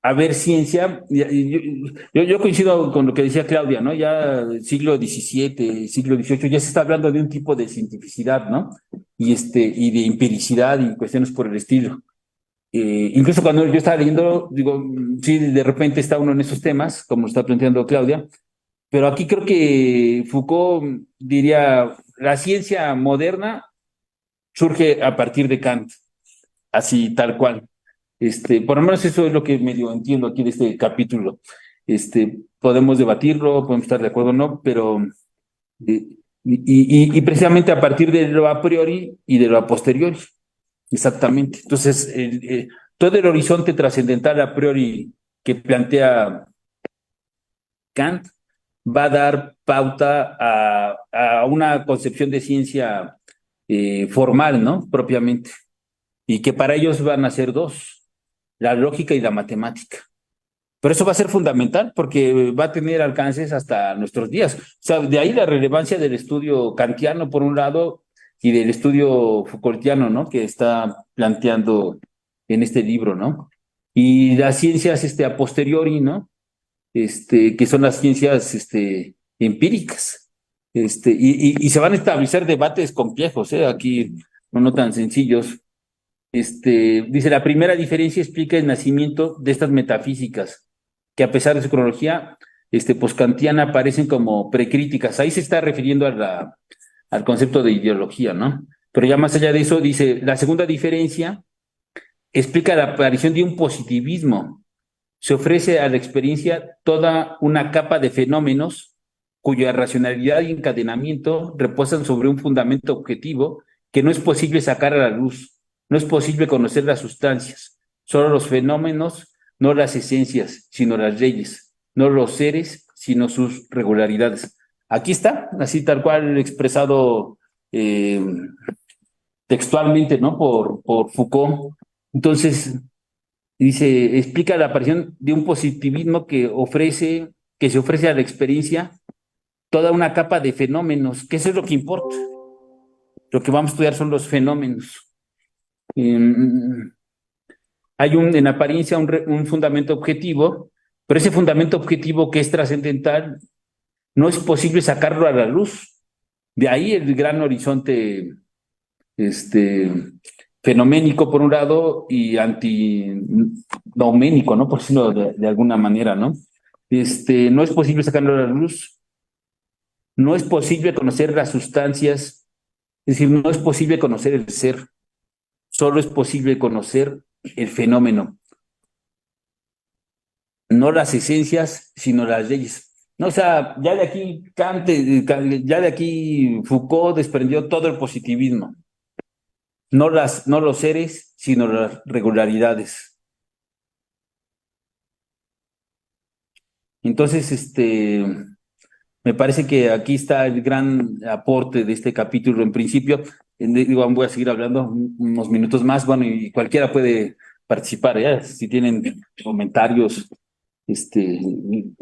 haber ciencia. Yo coincido con lo que decía Claudia, ¿no? Ya siglo XVII, siglo XVIII, ya se está hablando de un tipo de cientificidad, ¿no? Y de empiricidad y cuestiones por el estilo. Incluso cuando yo estaba leyendo, digo, sí, de repente está uno en esos temas, como lo está planteando Claudia, pero aquí creo que Foucault diría, la ciencia moderna surge a partir de Kant, así tal cual. Por lo menos eso es lo que medio entiendo aquí de este capítulo. Podemos debatirlo, podemos estar de acuerdo o no, pero y precisamente a partir de lo a priori y de lo a posteriori, exactamente. Entonces, todo el horizonte trascendental a priori que plantea Kant va a dar pauta a una concepción de ciencia formal, ¿no? Propiamente. Y que para ellos van a ser dos, la lógica y la matemática. Pero eso va a ser fundamental porque va a tener alcances hasta nuestros días. O sea, de ahí la relevancia del estudio kantiano, por un lado, y del estudio Foucaultiano, ¿no? Que está planteando en este libro, ¿no? Y las ciencias a posteriori, ¿no? Que son las ciencias empíricas. Y se van a establecer debates complejos, aquí no tan sencillos. Dice, la primera diferencia explica el nacimiento de estas metafísicas, que a pesar de su cronología, poskantiana, aparecen como precríticas. Ahí se está refiriendo al concepto de ideología, ¿no? Pero ya más allá de eso, dice, la segunda diferencia explica la aparición de un positivismo. Se ofrece a la experiencia toda una capa de fenómenos cuya racionalidad y encadenamiento reposan sobre un fundamento objetivo que no es posible sacar a la luz. No es posible conocer las sustancias, solo los fenómenos, no las esencias, sino las leyes, no los seres, sino sus regularidades. Aquí está, así tal cual expresado textualmente, ¿no? Por Foucault. Entonces, dice, explica la aparición de un positivismo que se ofrece a la experiencia toda una capa de fenómenos, que eso es lo que importa. Lo que vamos a estudiar son los fenómenos. Hay en apariencia un fundamento objetivo, pero ese fundamento objetivo que es trascendental no es posible sacarlo a la luz. De ahí el gran horizonte fenoménico por un lado y antinouménico, ¿no? Por decirlo de alguna manera, ¿no? No es posible sacarlo a la luz, no es posible conocer las sustancias, es decir, no es posible conocer el ser, solo es posible conocer el fenómeno, no las esencias, sino las leyes. No, o sea, ya de aquí ya de aquí Foucault desprendió todo el positivismo. No los seres, sino las regularidades. Entonces, me parece que aquí está el gran aporte de este capítulo. En principio, digo, voy a seguir hablando unos minutos más, bueno, y cualquiera puede participar, ¿ya? Si tienen comentarios,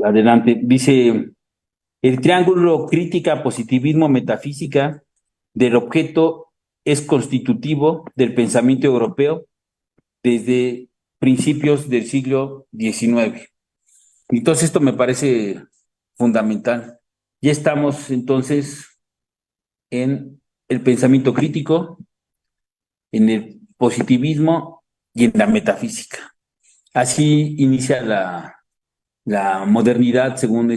adelante. Dice, el triángulo crítica, positivismo, metafísica del objeto es constitutivo del pensamiento europeo desde principios del siglo XIX. Entonces, esto me parece fundamental. Ya estamos entonces en el pensamiento crítico, en el positivismo y en la metafísica. Así inicia la modernidad según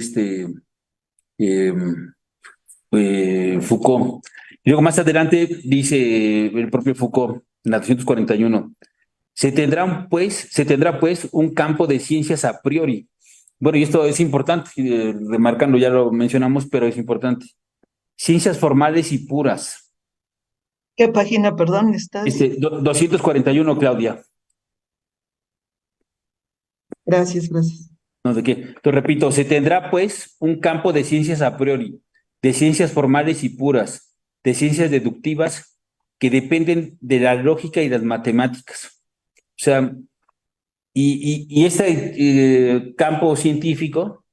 eh, Foucault. Y luego más adelante dice el propio Foucault, en la 241, se tendrá pues un campo de ciencias a priori. Bueno, y esto es importante, remarcando, ya lo mencionamos, pero es importante. Ciencias formales y puras. ¿Qué página, perdón, estás? 241, Claudia. Gracias, gracias. No sé qué. Te repito, se tendrá pues un campo de ciencias a priori, de ciencias formales y puras, de ciencias deductivas que dependen de la lógica y las matemáticas. O sea, y este campo científico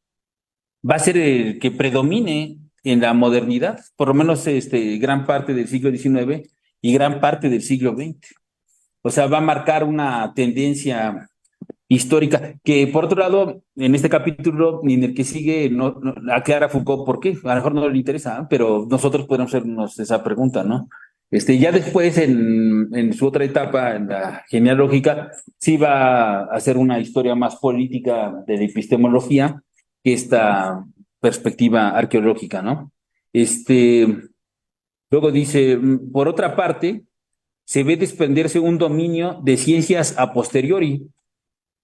va a ser el que predomine en la modernidad, por lo menos gran parte del siglo XIX y gran parte del siglo XX. O sea, va a marcar una tendencia histórica, que por otro lado, en este capítulo y en el que sigue, no aclara Foucault por qué, a lo mejor no le interesa, ¿eh? Pero nosotros podemos hacernos esa pregunta, ¿no? Ya después, en su otra etapa, en la genealógica, sí va a hacer una historia más política de la epistemología que esta perspectiva arqueológica, ¿no? Luego dice, por otra parte, se ve desprenderse un dominio de ciencias a posteriori,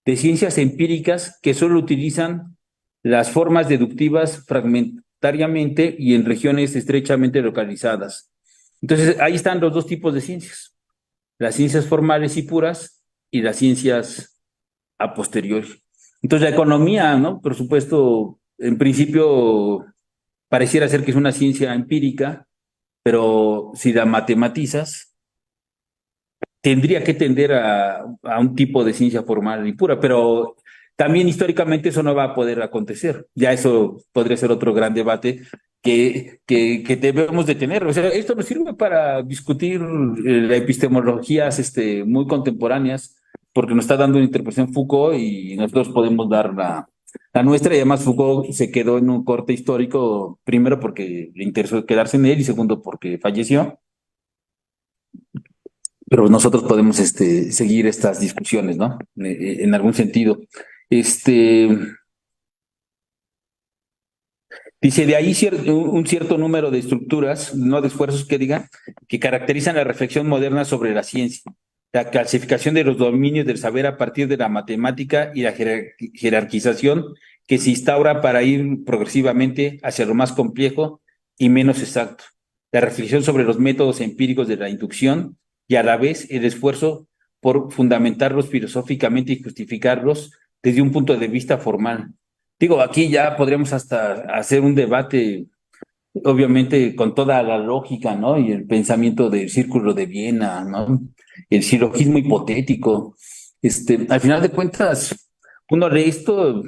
de ciencias empíricas que solo utilizan las formas deductivas fragmentariamente y en regiones estrechamente localizadas. Entonces, ahí están los dos tipos de ciencias, las ciencias formales y puras y las ciencias a posteriori. Entonces, la economía, ¿no? Por supuesto, en principio pareciera ser que es una ciencia empírica, pero si la matematizas, tendría que tender a un tipo de ciencia formal y pura, pero también históricamente eso no va a poder acontecer. Ya eso podría ser otro gran debate que debemos de tener. O sea, esto nos sirve para discutir epistemologías muy contemporáneas, porque nos está dando una interpretación Foucault y nosotros podemos dar la nuestra, y además Foucault se quedó en un corte histórico, primero porque le interesó quedarse en él y segundo porque falleció, pero nosotros podemos seguir estas discusiones, ¿no? En algún sentido. Este, Dice, de ahí un cierto número de estructuras, no de esfuerzos que digan, que caracterizan la reflexión moderna sobre la ciencia, la clasificación de los dominios del saber a partir de la matemática y la jerarquización que se instaura para ir progresivamente hacia lo más complejo y menos exacto, la reflexión sobre los métodos empíricos de la inducción y a la vez el esfuerzo por fundamentarlos filosóficamente y justificarlos desde un punto de vista formal. Digo, aquí ya podríamos hasta hacer un debate, obviamente con toda la lógica, ¿no? Y el pensamiento del Círculo de Viena, ¿no? El silogismo hipotético. Al final de cuentas, uno lee esto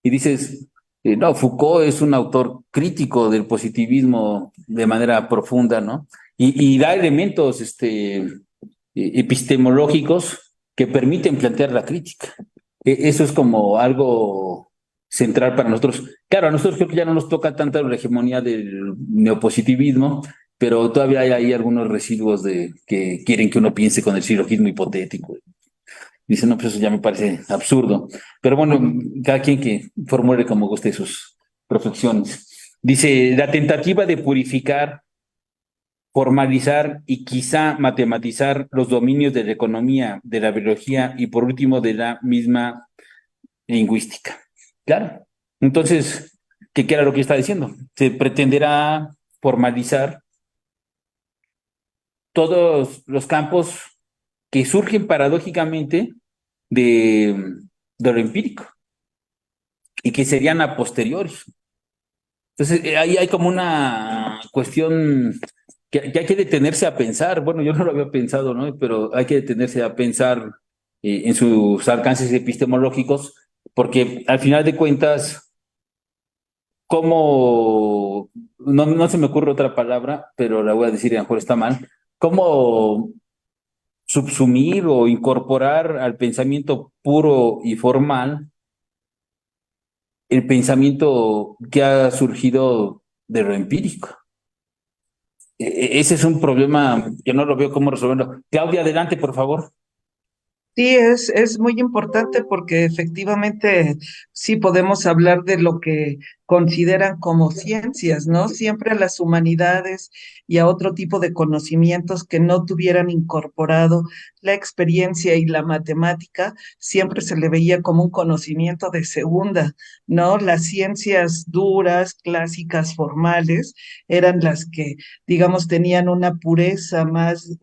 y dices, no, Foucault es un autor crítico del positivismo de manera profunda, ¿no? Y da elementos, epistemológicos que permiten plantear la crítica. Eso es como algo central para nosotros. Claro, a nosotros creo que ya no nos toca tanta la hegemonía del neopositivismo, pero todavía hay ahí algunos residuos de que quieren que uno piense con el silogismo hipotético. Dicen, no, pues eso ya me parece absurdo. Pero bueno, cada quien que formule como guste sus reflexiones. Dice, la tentativa de purificar, formalizar y quizá matematizar los dominios de la economía, de la biología y por último de la misma lingüística. Claro. Entonces, ¿qué era lo que está diciendo? Se pretenderá formalizar todos los campos que surgen paradójicamente de, de lo empírico y que serían a posteriori. Entonces, ahí hay como una cuestión que hay que detenerse a pensar. Bueno, yo no lo había pensado, ¿no? Pero hay que detenerse a pensar en sus alcances epistemológicos, porque al final de cuentas, ¿cómo? No se me ocurre otra palabra, pero la voy a decir y a lo mejor está mal. ¿Cómo subsumir o incorporar al pensamiento puro y formal el pensamiento que ha surgido de lo empírico? Ese es un problema que no lo veo cómo resolverlo. Claudia, adelante, por favor. Sí, es muy importante porque efectivamente sí podemos hablar de lo que consideran como ciencias, ¿no? Siempre a las humanidades y a otro tipo de conocimientos que no tuvieran incorporado la experiencia y la matemática, siempre se le veía como un conocimiento de segunda, ¿no? Las ciencias duras, clásicas, formales, eran las que, digamos, tenían una pureza más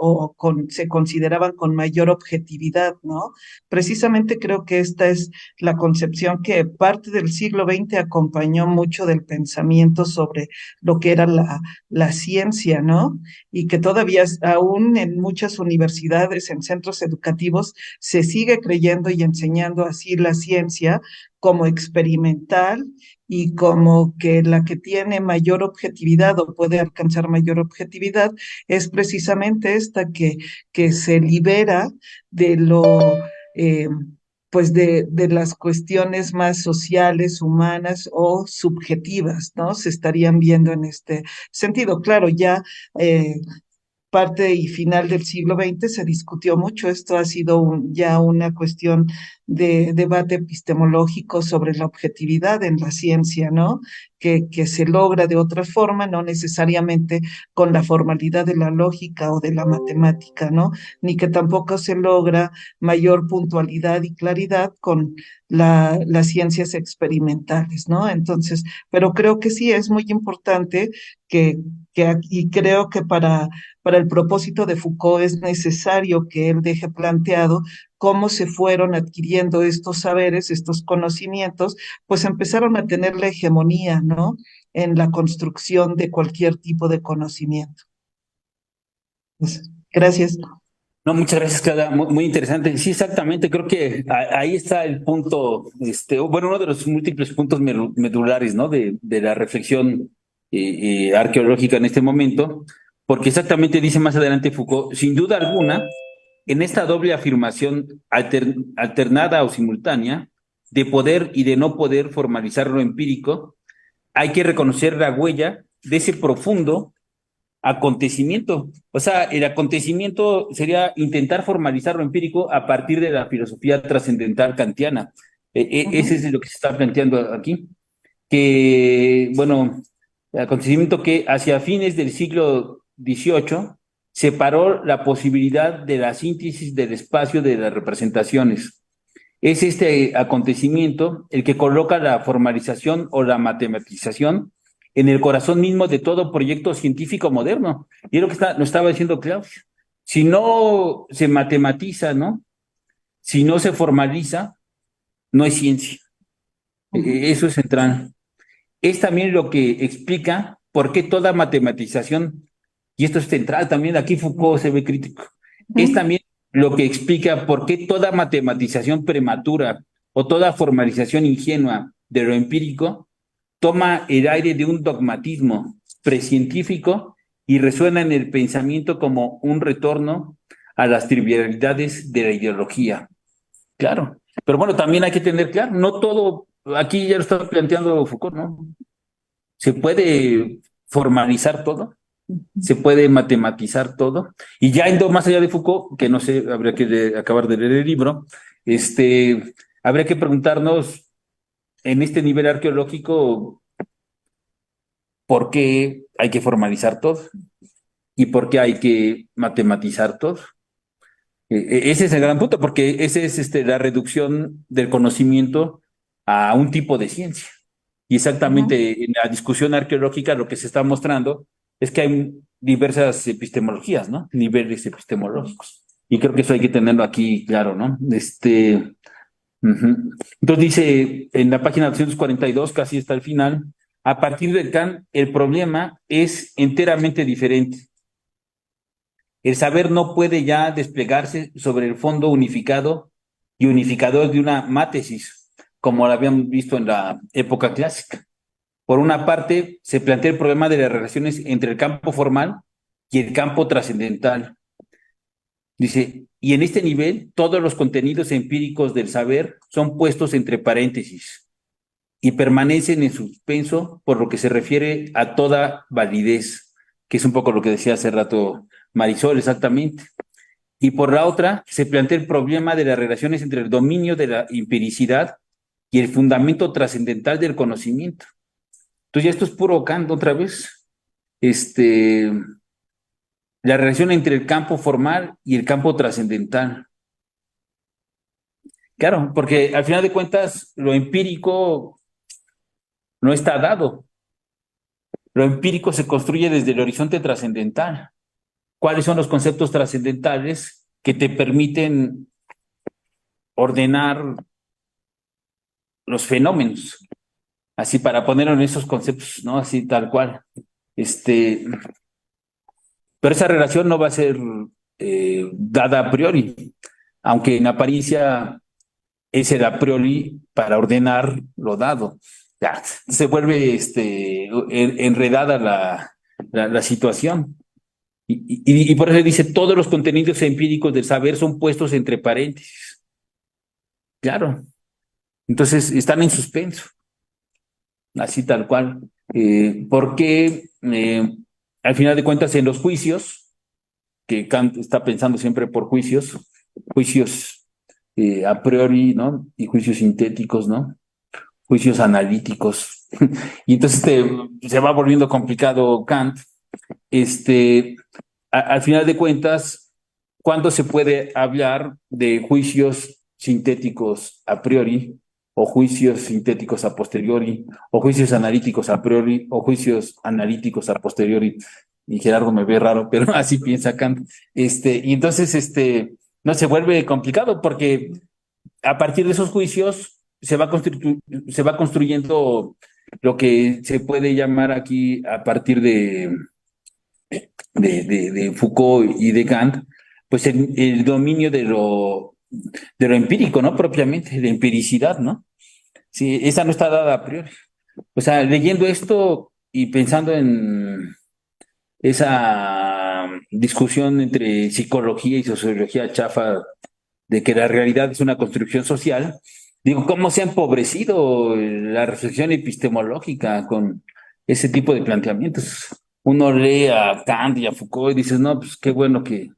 se consideraban con mayor objetividad, ¿no? Precisamente creo que esta es la concepción que parte del siglo XX acompañó mucho del pensamiento sobre lo que era la ciencia, ¿no? Y que todavía aún en muchas universidades, en centros educativos, se sigue creyendo y enseñando así la ciencia como experimental y como que la que tiene mayor objetividad o puede alcanzar mayor objetividad es precisamente esta que se libera de lo, eh, pues de las cuestiones más sociales, humanas o subjetivas, ¿no? Se estarían viendo en este sentido. Claro, ya parte y final del siglo XX se discutió mucho. Esto ha sido ya una cuestión de debate epistemológico sobre la objetividad en la ciencia, ¿no? Que se logra de otra forma, no necesariamente con la formalidad de la lógica o de la matemática, ¿no? Ni que tampoco se logra mayor puntualidad y claridad con las ciencias experimentales, ¿no? Entonces, pero creo que sí es muy importante y creo que para el propósito de Foucault es necesario que él deje planteado cómo se fueron adquiriendo estos saberes, estos conocimientos, pues empezaron a tener la hegemonía, ¿no? En la construcción de cualquier tipo de conocimiento. Pues, gracias. No, muchas gracias, Claudia. Muy interesante. Sí, exactamente. Creo que ahí está el punto, bueno, uno de los múltiples puntos medulares, ¿no? De la reflexión arqueológica en este momento, porque exactamente dice más adelante Foucault, sin duda alguna, en esta doble afirmación alternada o simultánea de poder y de no poder formalizar lo empírico, hay que reconocer la huella de ese profundo acontecimiento. O sea, el acontecimiento sería intentar formalizar lo empírico a partir de la filosofía trascendental kantiana. Ese es lo que se está planteando aquí. Que, bueno, el acontecimiento que hacia fines del siglo XVIII separó la posibilidad de la síntesis del espacio de las representaciones. Es este acontecimiento el que coloca la formalización o la matematización en el corazón mismo de todo proyecto científico moderno. Y es lo que nos estaba diciendo Claudia. Si no se matematiza, ¿no? Si no se formaliza, no es ciencia. Eso es central. Es también lo que explica por qué toda matematización, y esto es central también, aquí Foucault se ve crítico, es también lo que explica por qué toda matematización prematura o toda formalización ingenua de lo empírico toma el aire de un dogmatismo precientífico y resuena en el pensamiento como un retorno a las trivialidades de la ideología. Claro, pero bueno, también hay que tener claro, no todo aquí ya lo está planteando Foucault, ¿no? Se puede formalizar todo, se puede matematizar todo, y ya yendo más allá de Foucault, que no sé, habría que acabar de leer el libro, habría que preguntarnos en este nivel arqueológico por qué hay que formalizar todo y por qué hay que matematizar todo. Ese es el gran punto, porque esa es la reducción del conocimiento a un tipo de ciencia. Y Ujú. exactamente en la discusión arqueológica lo que se está mostrando es que hay diversas epistemologías, ¿no? Niveles epistemológicos. Y creo que eso hay que tenerlo aquí claro, ¿no? Ujú. Entonces dice en la página 242, casi está al final, a partir de Kant, el problema es enteramente diferente. El saber no puede ya desplegarse sobre el fondo unificado y unificador de una mátesis, como lo habíamos visto en la época clásica. Por una parte, se plantea el problema de las relaciones entre el campo formal y el campo trascendental. Dice, y en este nivel, todos los contenidos empíricos del saber son puestos entre paréntesis y permanecen en suspenso por lo que se refiere a toda validez, que es un poco lo que decía hace rato Marisol, exactamente. Y por la otra, se plantea el problema de las relaciones entre el dominio de la empiricidad y el fundamento trascendental del conocimiento. Entonces, ya esto es puro Kant otra vez. Este, la relación entre el campo formal y el campo trascendental. Claro, porque al final de cuentas, lo empírico no está dado. Lo empírico se construye desde el horizonte trascendental. ¿Cuáles son los conceptos trascendentales que te permiten ordenar los fenómenos? Así para ponerlo en esos conceptos, ¿no? Así tal cual. Este, pero esa relación no va a ser dada a priori, aunque en apariencia es el a priori para ordenar lo dado. Ya, se vuelve enredada la situación. Y por eso dice, todos los contenidos empíricos del saber son puestos entre paréntesis. Claro. Entonces están en suspenso, así tal cual. Porque al final de cuentas en los juicios, que Kant está pensando siempre por juicios, juicios a priori, ¿no? Y juicios sintéticos, ¿no? Juicios analíticos. Y entonces se va volviendo complicado Kant. Este, al final de cuentas, ¿cuándo se puede hablar de juicios sintéticos a priori, o juicios sintéticos a posteriori, o juicios analíticos a priori, o juicios analíticos a posteriori? Y Gerardo me ve raro, pero así piensa Kant. Y entonces, no se vuelve complicado porque a partir de esos juicios se va construyendo lo que se puede llamar aquí a partir de Foucault y de Kant, pues el dominio de lo empírico, ¿no? Propiamente, de empiricidad, ¿no? Sí, esa no está dada a priori. O sea, leyendo esto y pensando en esa discusión entre psicología y sociología chafa de que la realidad es una construcción social, digo, ¿cómo se ha empobrecido la reflexión epistemológica con ese tipo de planteamientos? Uno lee a Kant y a Foucault y dices, no, pues qué bueno que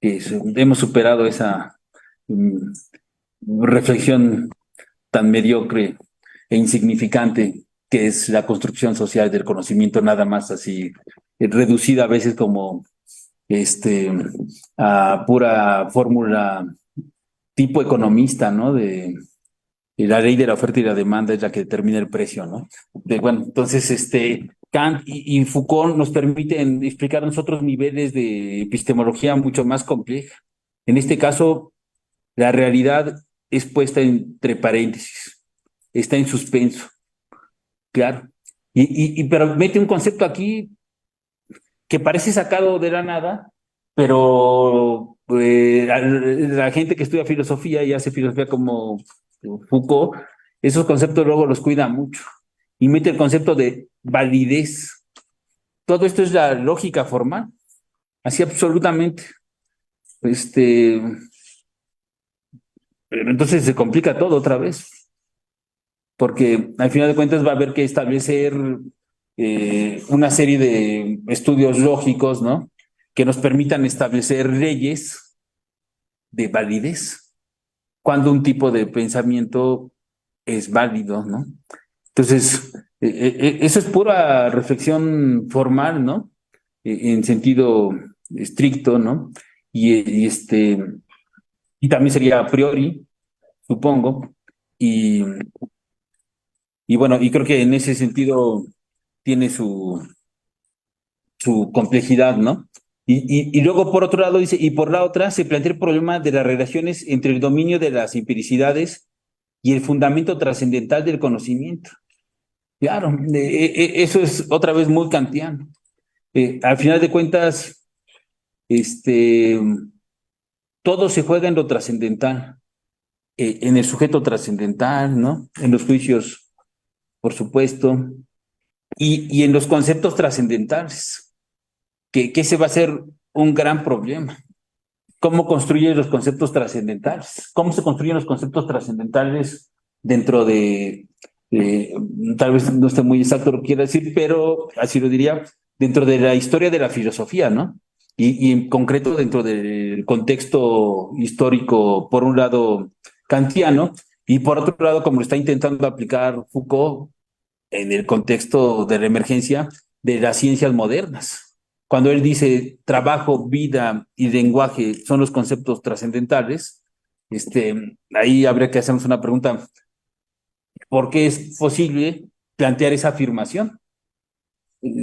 hemos superado esa reflexión tan mediocre e insignificante que es la construcción social del conocimiento, nada más así, reducida a veces como este, a pura fórmula tipo economista, ¿no? Y la ley de la oferta y la demanda es la que determina el precio, ¿no? Bueno, entonces, Kant y Foucault nos permiten explicarnos otros niveles de epistemología mucho más compleja. En este caso, la realidad es puesta entre paréntesis, está en suspenso, claro. Pero mete un concepto aquí que parece sacado de la nada, pero la gente que estudia filosofía y hace filosofía como Foucault, esos conceptos luego los cuida mucho y mete el concepto de validez. Todo esto es la lógica formal, así absolutamente. Este, pero entonces se complica todo otra vez, porque al final de cuentas va a haber que establecer una serie de estudios lógicos, ¿no? Que nos permitan establecer leyes de validez, cuando un tipo de pensamiento es válido, ¿no? Entonces, eso es pura reflexión formal, ¿no? En sentido estricto, ¿no? Y también sería a priori, supongo, y, y bueno, y creo que en ese sentido tiene su complejidad, ¿no? Y luego, por otro lado, dice, y por la otra, se plantea el problema de las relaciones entre el dominio de las empiricidades y el fundamento trascendental del conocimiento. Claro, eso es otra vez muy kantiano. Al final de cuentas, este, todo se juega en lo trascendental, en el sujeto trascendental, ¿no? En los juicios, por supuesto, y en los conceptos trascendentales, que ese va a ser un gran problema. ¿Cómo construyen los conceptos trascendentales? ¿Cómo se construyen los conceptos trascendentales dentro de, tal vez no esté muy exacto lo que quiero decir, pero así lo diría, dentro de la historia de la filosofía, ¿no? Y en concreto dentro del contexto histórico, por un lado, kantiano, y por otro lado, como lo está intentando aplicar Foucault en el contexto de la emergencia de las ciencias modernas. Cuando él dice trabajo, vida y lenguaje son los conceptos trascendentales, ahí habría que hacernos una pregunta: ¿por qué es posible plantear esa afirmación?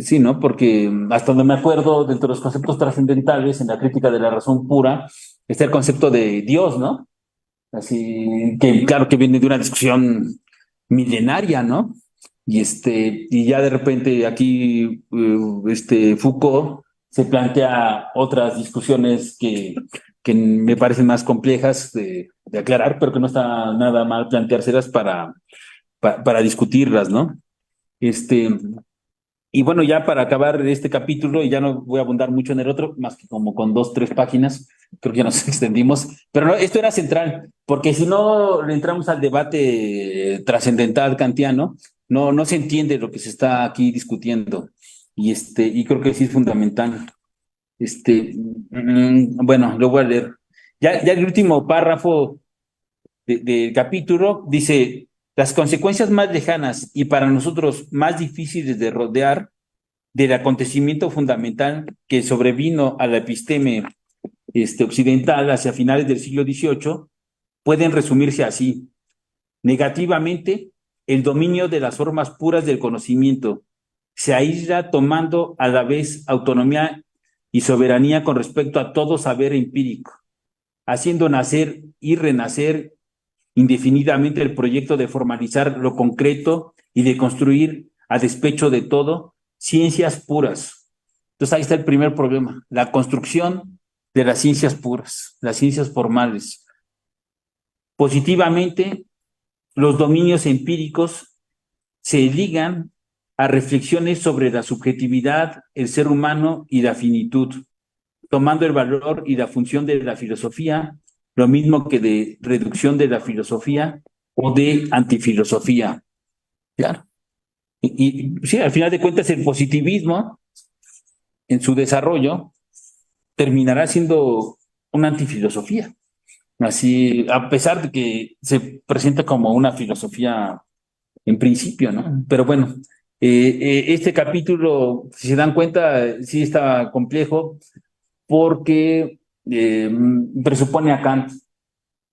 Sí, ¿no? Porque hasta donde me acuerdo, dentro de los conceptos trascendentales, en la crítica de la razón pura, está el concepto de Dios, ¿no? Así que, claro, que viene de una discusión milenaria, ¿no? Y ya de repente aquí, Foucault se plantea otras discusiones que me parecen más complejas de aclarar, pero que no está nada mal planteárselas para discutirlas, ¿no? Este, y bueno, ya para acabar este capítulo, y ya no voy a abundar mucho en el otro, más que como con 2, 3 páginas, creo que ya nos extendimos, pero no, esto era central, porque si no le entramos al debate trascendental kantiano, no se entiende lo que se está aquí discutiendo, y creo que sí es fundamental. Bueno, lo voy a leer. Ya el último párrafo del capítulo dice: las consecuencias más lejanas y para nosotros más difíciles de rodear del acontecimiento fundamental que sobrevino a la episteme occidental hacia finales del siglo XVIII pueden resumirse así: negativamente, el dominio de las formas puras del conocimiento se aísla, tomando a la vez autonomía y soberanía con respecto a todo saber empírico, haciendo nacer y renacer indefinidamente el proyecto de formalizar lo concreto y de construir, a despecho de todo, ciencias puras. Entonces ahí está el primer problema: la construcción de las ciencias puras, las ciencias formales. Positivamente, los dominios empíricos se ligan a reflexiones sobre la subjetividad, el ser humano y la finitud, tomando el valor y la función de la filosofía, lo mismo que de reducción de la filosofía o de antifilosofía. Claro. Sí, al final de cuentas, el positivismo, en su desarrollo, terminará siendo una antifilosofía. Así, a pesar de que se presenta como una filosofía en principio, ¿no? Pero bueno, este capítulo, si se dan cuenta, sí está complejo, porque presupone a Kant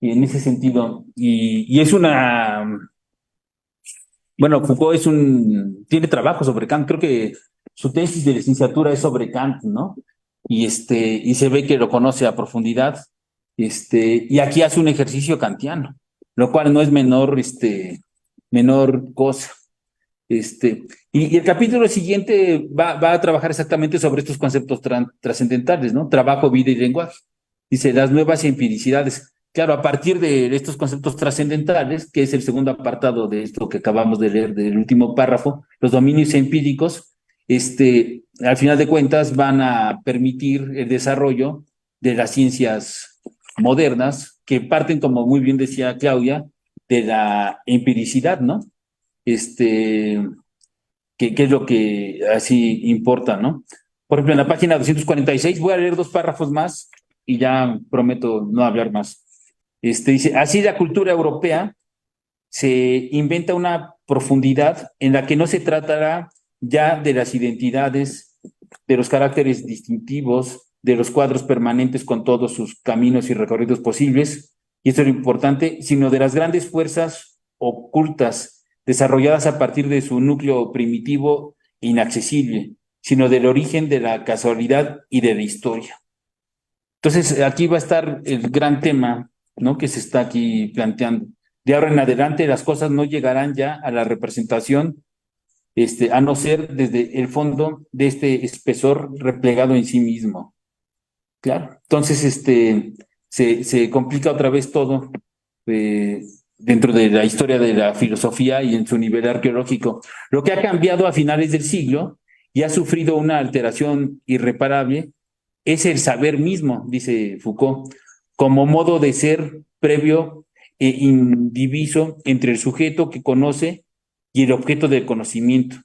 en ese sentido. Y es bueno, Foucault tiene trabajo sobre Kant, creo que su tesis de licenciatura es sobre Kant, ¿no? Y se ve que lo conoce a profundidad, y aquí hace un ejercicio kantiano, lo cual no es menor cosa. Y el capítulo siguiente va a trabajar exactamente sobre estos conceptos trascendentales, ¿no? Trabajo, vida y lenguaje. Dice: las nuevas empiricidades. Claro, a partir de estos conceptos trascendentales, que es el segundo apartado de esto que acabamos de leer del último párrafo, los dominios empíricos, al final de cuentas, van a permitir el desarrollo de las ciencias modernas, que parten, como muy bien decía Claudia, de la empiricidad, ¿no? qué es lo que así importa, ¿no? Por ejemplo, en la página 246, voy a leer dos párrafos más y ya prometo no hablar más. Dice, así la cultura europea se inventa una profundidad en la que no se tratará ya de las identidades, de los caracteres distintivos, de los cuadros permanentes con todos sus caminos y recorridos posibles, y esto es lo importante, sino de las grandes fuerzas ocultas desarrolladas a partir de su núcleo primitivo e inaccesible, sino del origen de la casualidad y de la historia. Entonces, aquí va a estar el gran tema, ¿no? Que se está aquí planteando. De ahora en adelante, las cosas no llegarán ya a la representación, a no ser desde el fondo de este espesor replegado en sí mismo. Claro. Entonces, se complica otra vez todo eh, dentro de la historia de la filosofía y en su nivel arqueológico. Lo que ha cambiado a finales del siglo y ha sufrido una alteración irreparable es el saber mismo, dice Foucault, como modo de ser previo e indiviso entre el sujeto que conoce y el objeto del conocimiento.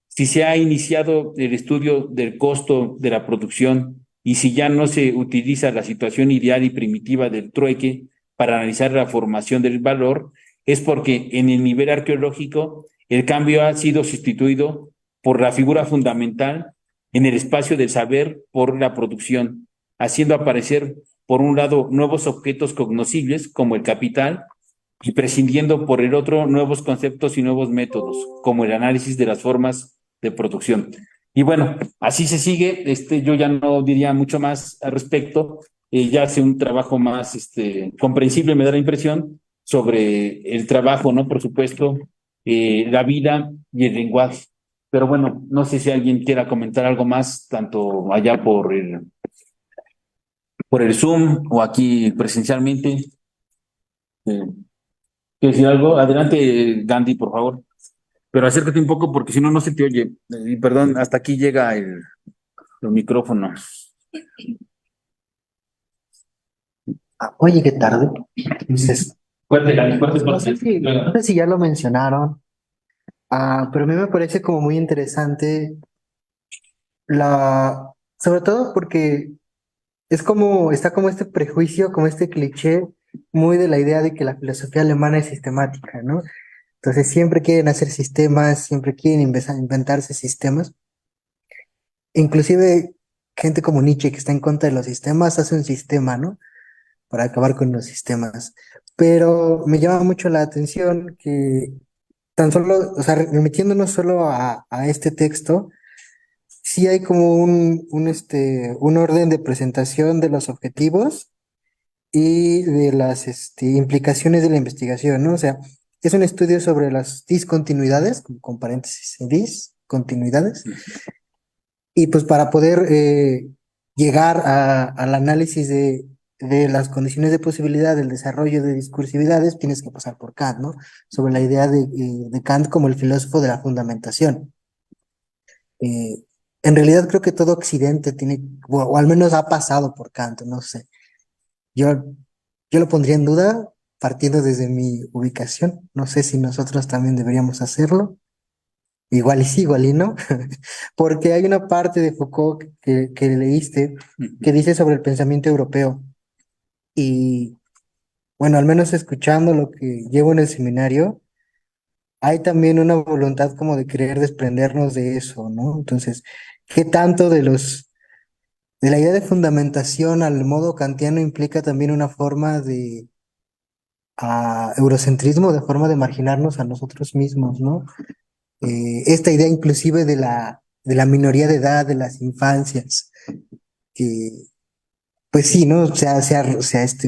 Si se ha iniciado el estudio del costo de la producción y si ya no se utiliza la situación ideal y primitiva del trueque para analizar la formación del valor, es porque en el nivel arqueológico el cambio ha sido sustituido por la figura fundamental en el espacio del saber por la producción, haciendo aparecer, por un lado, nuevos objetos cognoscibles como el capital y prescindiendo por el otro nuevos conceptos y nuevos métodos, como el análisis de las formas de producción. Y bueno, así se sigue. Yo ya no diría mucho más al respecto. Ya hace un trabajo más comprensible, me da la impresión, sobre el trabajo, ¿no? Por supuesto, la vida y el lenguaje. Pero bueno, no sé si alguien quiera comentar algo más, tanto allá por el Zoom o aquí presencialmente. Eh, ¿Quieres decir algo? Adelante, Gandhi, por favor. Pero acércate un poco porque si no, no se te oye. Y perdón, hasta aquí llega el micrófono. Oye, qué tarde. Entonces, Fuerte, Gandhi, fuerte, no sé fuerte. no sé si ya lo mencionaron, pero a mí me parece como muy interesante sobre todo porque está como este prejuicio, como este cliché muy de la idea de que la filosofía alemana es sistemática, ¿no? Entonces siempre quieren hacer sistemas, siempre quieren inventarse sistemas. Inclusive gente como Nietzsche que está en contra de los sistemas hace un sistema, ¿no? Para acabar con los sistemas. Pero me llama mucho la atención que tan solo, o sea, remitiéndonos solo a este texto, sí hay como un orden de presentación de los objetivos y de las implicaciones de la investigación, ¿no? O sea, es un estudio sobre las discontinuidades, con paréntesis, discontinuidades, y pues para poder llegar al análisis de las condiciones de posibilidad del desarrollo de discursividades, tienes que pasar por Kant, ¿no? Sobre la idea de Kant como el filósofo de la fundamentación. Eh, en realidad creo que todo Occidente tiene, o al menos ha pasado por Kant, no sé. Yo, yo lo pondría en duda partiendo desde mi ubicación. No sé si nosotros también deberíamos hacerlo. Igual y sí, igual y no. Porque hay una parte de Foucault que leíste que dice sobre el pensamiento europeo. Y bueno, al menos escuchando lo que llevo en el seminario, hay también una voluntad como de querer desprendernos de eso, ¿no? Entonces, ¿qué tanto de la idea de fundamentación al modo kantiano implica también una forma de eurocentrismo, de forma de marginarnos a nosotros mismos, ¿no? Esta idea inclusive de la minoría de edad, de las infancias, que pues sí, ¿no? Se ha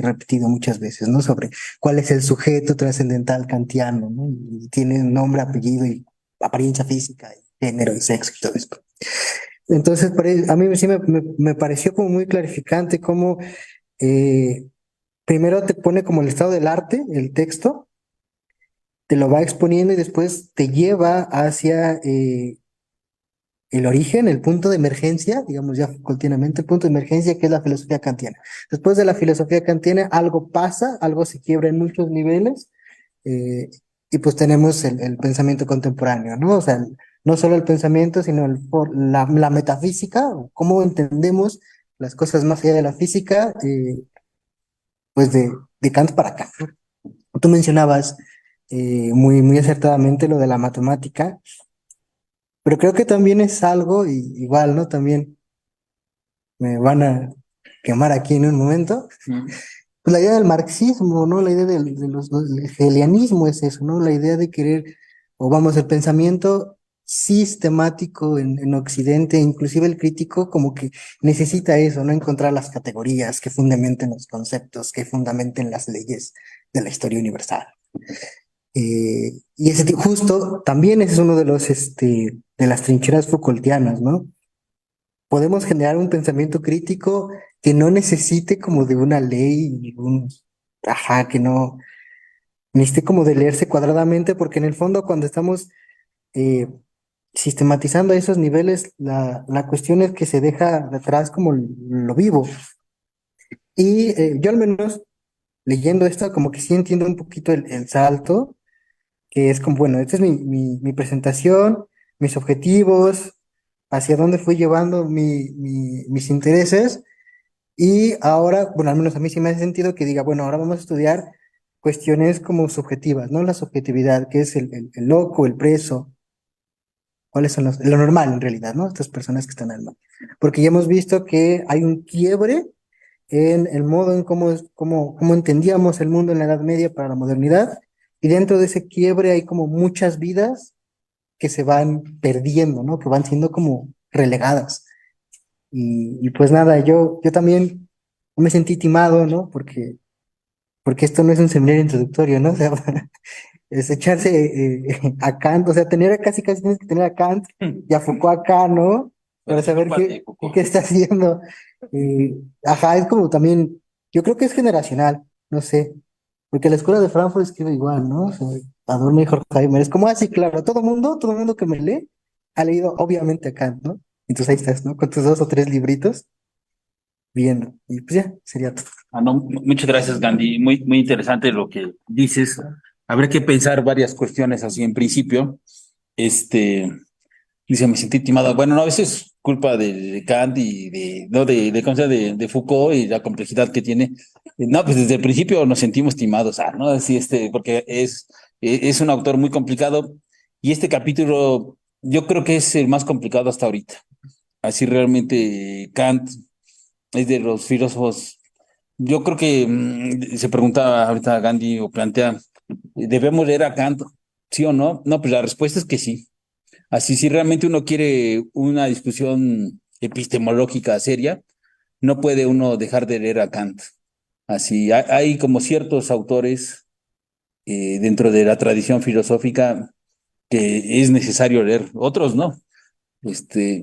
repetido muchas veces, ¿no? Sobre cuál es el sujeto trascendental kantiano, ¿no? Y tiene nombre, apellido y apariencia física, y género y sexo y todo esto. Entonces, a mí sí me pareció como muy clarificante cómo eh, primero te pone como el estado del arte, el texto, te lo va exponiendo y después te lleva hacia el origen, el punto de emergencia, digamos ya continuamente, el punto de emergencia que es la filosofía kantiana. Después de la filosofía kantiana, algo pasa, algo se quiebra en muchos niveles, eh, y pues tenemos el pensamiento contemporáneo, ¿no? O sea, no solo el pensamiento, sino la metafísica, o cómo entendemos las cosas más allá de la física, pues de Kant para acá. Tú mencionabas muy acertadamente lo de la matemática, pero creo que también es algo, igual, ¿no? También me van a quemar aquí en un momento, pues la idea del marxismo, ¿no? La idea del hegelianismo es eso, ¿no? La idea de querer, o vamos, el pensamiento sistemático en Occidente, inclusive el crítico, como que necesita eso, ¿no? Encontrar las categorías que fundamenten los conceptos, que fundamenten las leyes de la historia universal. Y justo también ese es uno de de las trincheras Foucaultianas, ¿no? Podemos generar un pensamiento crítico que no necesite como de una ley, ajá, que no necesite como de leerse cuadradamente, porque en el fondo cuando estamos eh, sistematizando a esos niveles, la cuestión es que se deja detrás como lo vivo. Y yo al menos leyendo esto, como que sí entiendo un poquito el salto, que es como, bueno, esta es mi presentación, mis objetivos, hacia dónde fui llevando mis intereses. Y ahora, bueno, al menos a mí sí me hace sentido que diga, bueno, ahora vamos a estudiar cuestiones como subjetivas, ¿no? La subjetividad, que es el loco, el preso, cuáles son lo normal en realidad, ¿no? Estas personas que están al mal. Porque ya hemos visto que hay un quiebre en el modo en cómo entendíamos el mundo en la Edad Media para la modernidad, y dentro de ese quiebre hay como muchas vidas que se van perdiendo, ¿no? Que van siendo como relegadas. Y pues nada, yo también me sentí timado, ¿no? Porque esto no es un seminario introductorio, ¿no? O sea, es echarse a Kant, o sea, casi tienes que tener a Kant y a Foucault acá, ¿no? Para saber qué está haciendo. Ajá, es como también, yo creo que es generacional, no sé, porque la escuela de Frankfurt escribe igual, ¿no? O sea, Adorno y Horkheimer, es como así, claro, todo mundo que me lee ha leído obviamente a Kant, ¿no? Entonces ahí estás, ¿no? Con tus 2 o 3 libritos, viendo, y pues ya, sería todo. No, muchas gracias, Gandhi. Muy interesante lo que dices. Habrá que pensar varias cuestiones así en principio. Este, Dice, me sentí timado. Bueno, no, a veces es culpa de Kant y no, ¿cómo se llama? De Foucault y la complejidad que tiene. No, pues desde el principio nos sentimos timados, ¿no? Así, porque es un autor muy complicado y este capítulo yo creo que es el más complicado hasta ahorita. Así realmente Kant es de los filósofos. Yo creo que se pregunta ahorita Gandhi o plantea, ¿debemos leer a Kant? ¿Sí o no? No, pues la respuesta es que sí. Así, si realmente uno quiere una discusión epistemológica seria, no puede uno dejar de leer a Kant. Así, hay como ciertos autores dentro de la tradición filosófica que es necesario leer, otros no.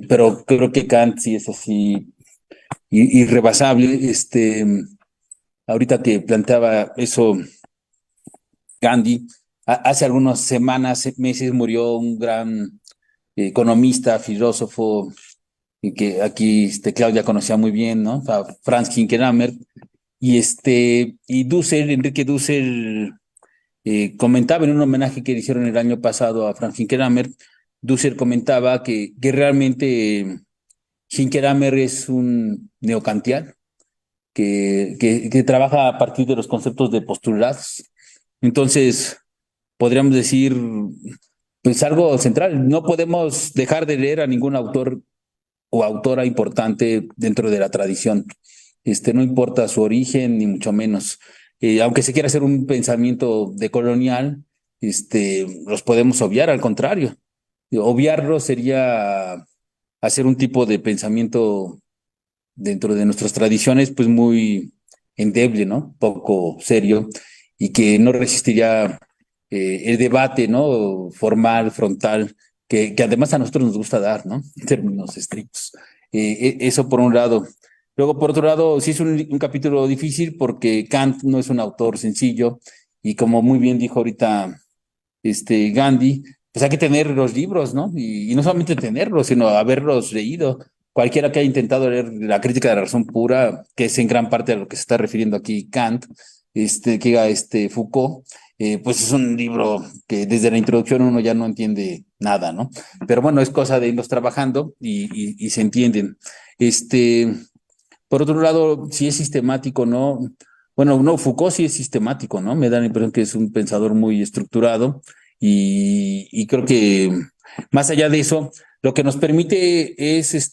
Pero creo que Kant sí es así irrebasable. Ahorita que planteaba eso Gandhi, hace algunas semanas, meses murió un gran economista, filósofo, y que aquí Claudia conocía muy bien, ¿no? A Franz Kinkelhammer. Y Enrique Dussel, comentaba en un homenaje que le hicieron el año pasado a Franz Kinkelhammer. Dussel comentaba que realmente Kinkelhammer es un neocantiano que trabaja a partir de los conceptos de postulados. Entonces, podríamos decir, pues algo central, no podemos dejar de leer a ningún autor o autora importante dentro de la tradición. No importa su origen, ni mucho menos. Aunque se quiera hacer un pensamiento decolonial, los podemos obviar, al contrario. Obviarlo sería hacer un tipo de pensamiento dentro de nuestras tradiciones, pues muy endeble, ¿no? Poco serio y que no resistiría el debate, ¿no? Formal, frontal, que además a nosotros nos gusta dar, ¿no? En términos estrictos. Eso por un lado. Luego, por otro lado, sí es un capítulo difícil porque Kant no es un autor sencillo y como muy bien dijo ahorita Gandhi, pues hay que tener los libros, ¿no? Y no solamente tenerlos, sino haberlos leído. Cualquiera que haya intentado leer la crítica de la razón pura, que es en gran parte a lo que se está refiriendo aquí Kant, que diga Foucault, pues es un libro que desde la introducción uno ya no entiende nada, ¿no? Pero bueno, es cosa de irlos trabajando y se entienden. Este, por otro lado, si es sistemático, ¿no? Bueno, no, Foucault sí es sistemático, ¿no? Me da la impresión que es un pensador muy estructurado y creo que más allá de eso, lo que nos permite es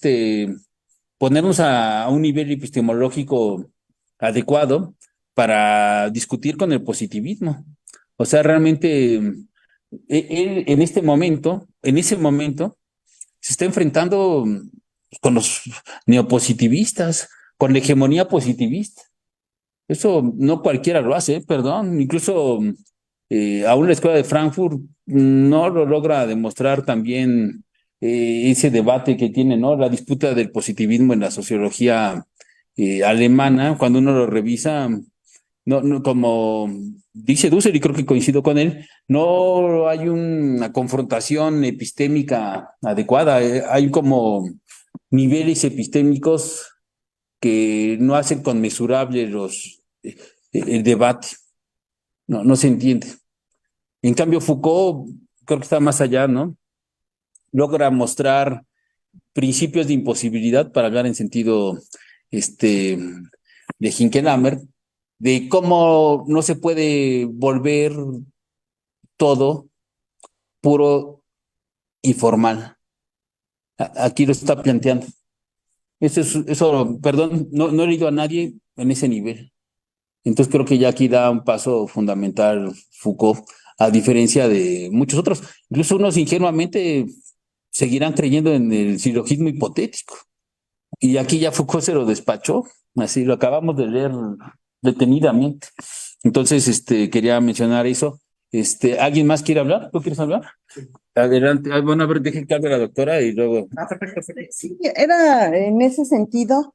ponernos a un nivel epistemológico adecuado para discutir con el positivismo. O sea, realmente él en ese momento, se está enfrentando con los neopositivistas, con la hegemonía positivista. Eso no cualquiera lo hace, perdón. Incluso aún la escuela de Frankfurt no lo logra demostrar también ese debate que tiene, ¿no? La disputa del positivismo en la sociología alemana, cuando uno lo revisa, no, no, como dice Dussel, y creo que coincido con él, no hay una confrontación epistémica adecuada. Hay como niveles epistémicos que no hacen conmensurables el debate. No, no se entiende. En cambio, Foucault creo que está más allá, ¿no? Logra mostrar principios de imposibilidad para hablar en sentido de Hinkenhammer, de cómo no se puede volver todo puro y formal. Aquí lo está planteando. Eso, perdón, no he leído a nadie en ese nivel. Entonces creo que ya aquí da un paso fundamental Foucault, a diferencia de muchos otros. Incluso unos ingenuamente seguirán creyendo en el silogismo hipotético. Y aquí ya Foucault se lo despachó, así lo acabamos de leer detenidamente. Entonces, quería mencionar eso. ¿Alguien más quiere hablar? ¿Tú quieres hablar? Adelante. Bueno, a ver, dejen que hable la doctora y luego. Perfecto. Sí, era en ese sentido,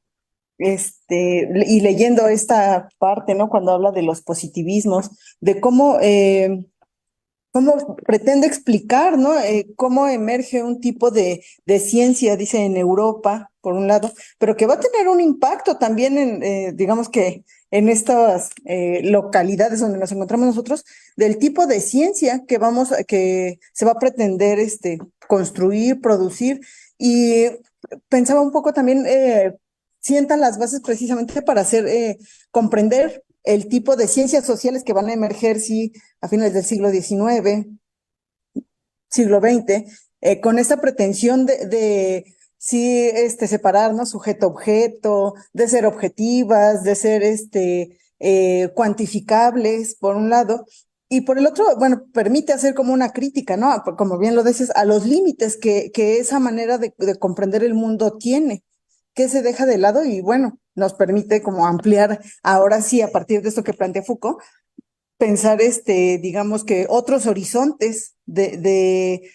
y leyendo esta parte, ¿no? Cuando habla de los positivismos, de cómo pretende explicar, ¿no? Cómo emerge un tipo de ciencia, dice, en Europa, por un lado, pero que va a tener un impacto también digamos que en estas localidades donde nos encontramos nosotros, del tipo de ciencia que se va a pretender construir, producir, y pensaba un poco también, sientan las bases precisamente para hacer comprender el tipo de ciencias sociales que van a emerger, sí, a finales del siglo XIX, siglo XX, con esta pretensión de sí, separar, ¿no? Sujeto-objeto, de ser objetivas, de ser cuantificables, por un lado, y por el otro, bueno, permite hacer como una crítica, ¿no? Como bien lo dices, a los límites que esa manera de comprender el mundo tiene, que se deja de lado y bueno, nos permite como ampliar ahora sí, a partir de esto que plantea Foucault, pensar digamos que otros horizontes de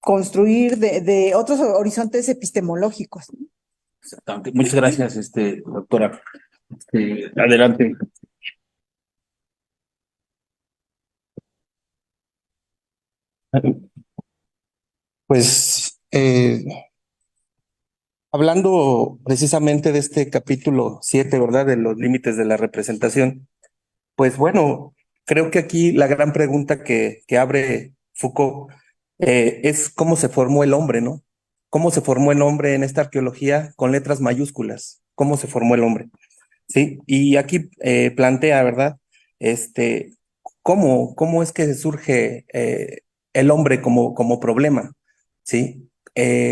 construir, de otros horizontes epistemológicos. Exactamente. Muchas gracias, doctora. Adelante. Pues hablando precisamente de este capítulo 7, ¿verdad? De los límites de la representación, pues bueno, creo que aquí la gran pregunta que abre Foucault es cómo se formó el hombre, ¿no? ¿Cómo se formó el hombre en esta arqueología con letras mayúsculas? ¿Cómo se formó el hombre? Sí, y aquí plantea, ¿verdad? Este, cómo es que surge el hombre como problema, ¿sí?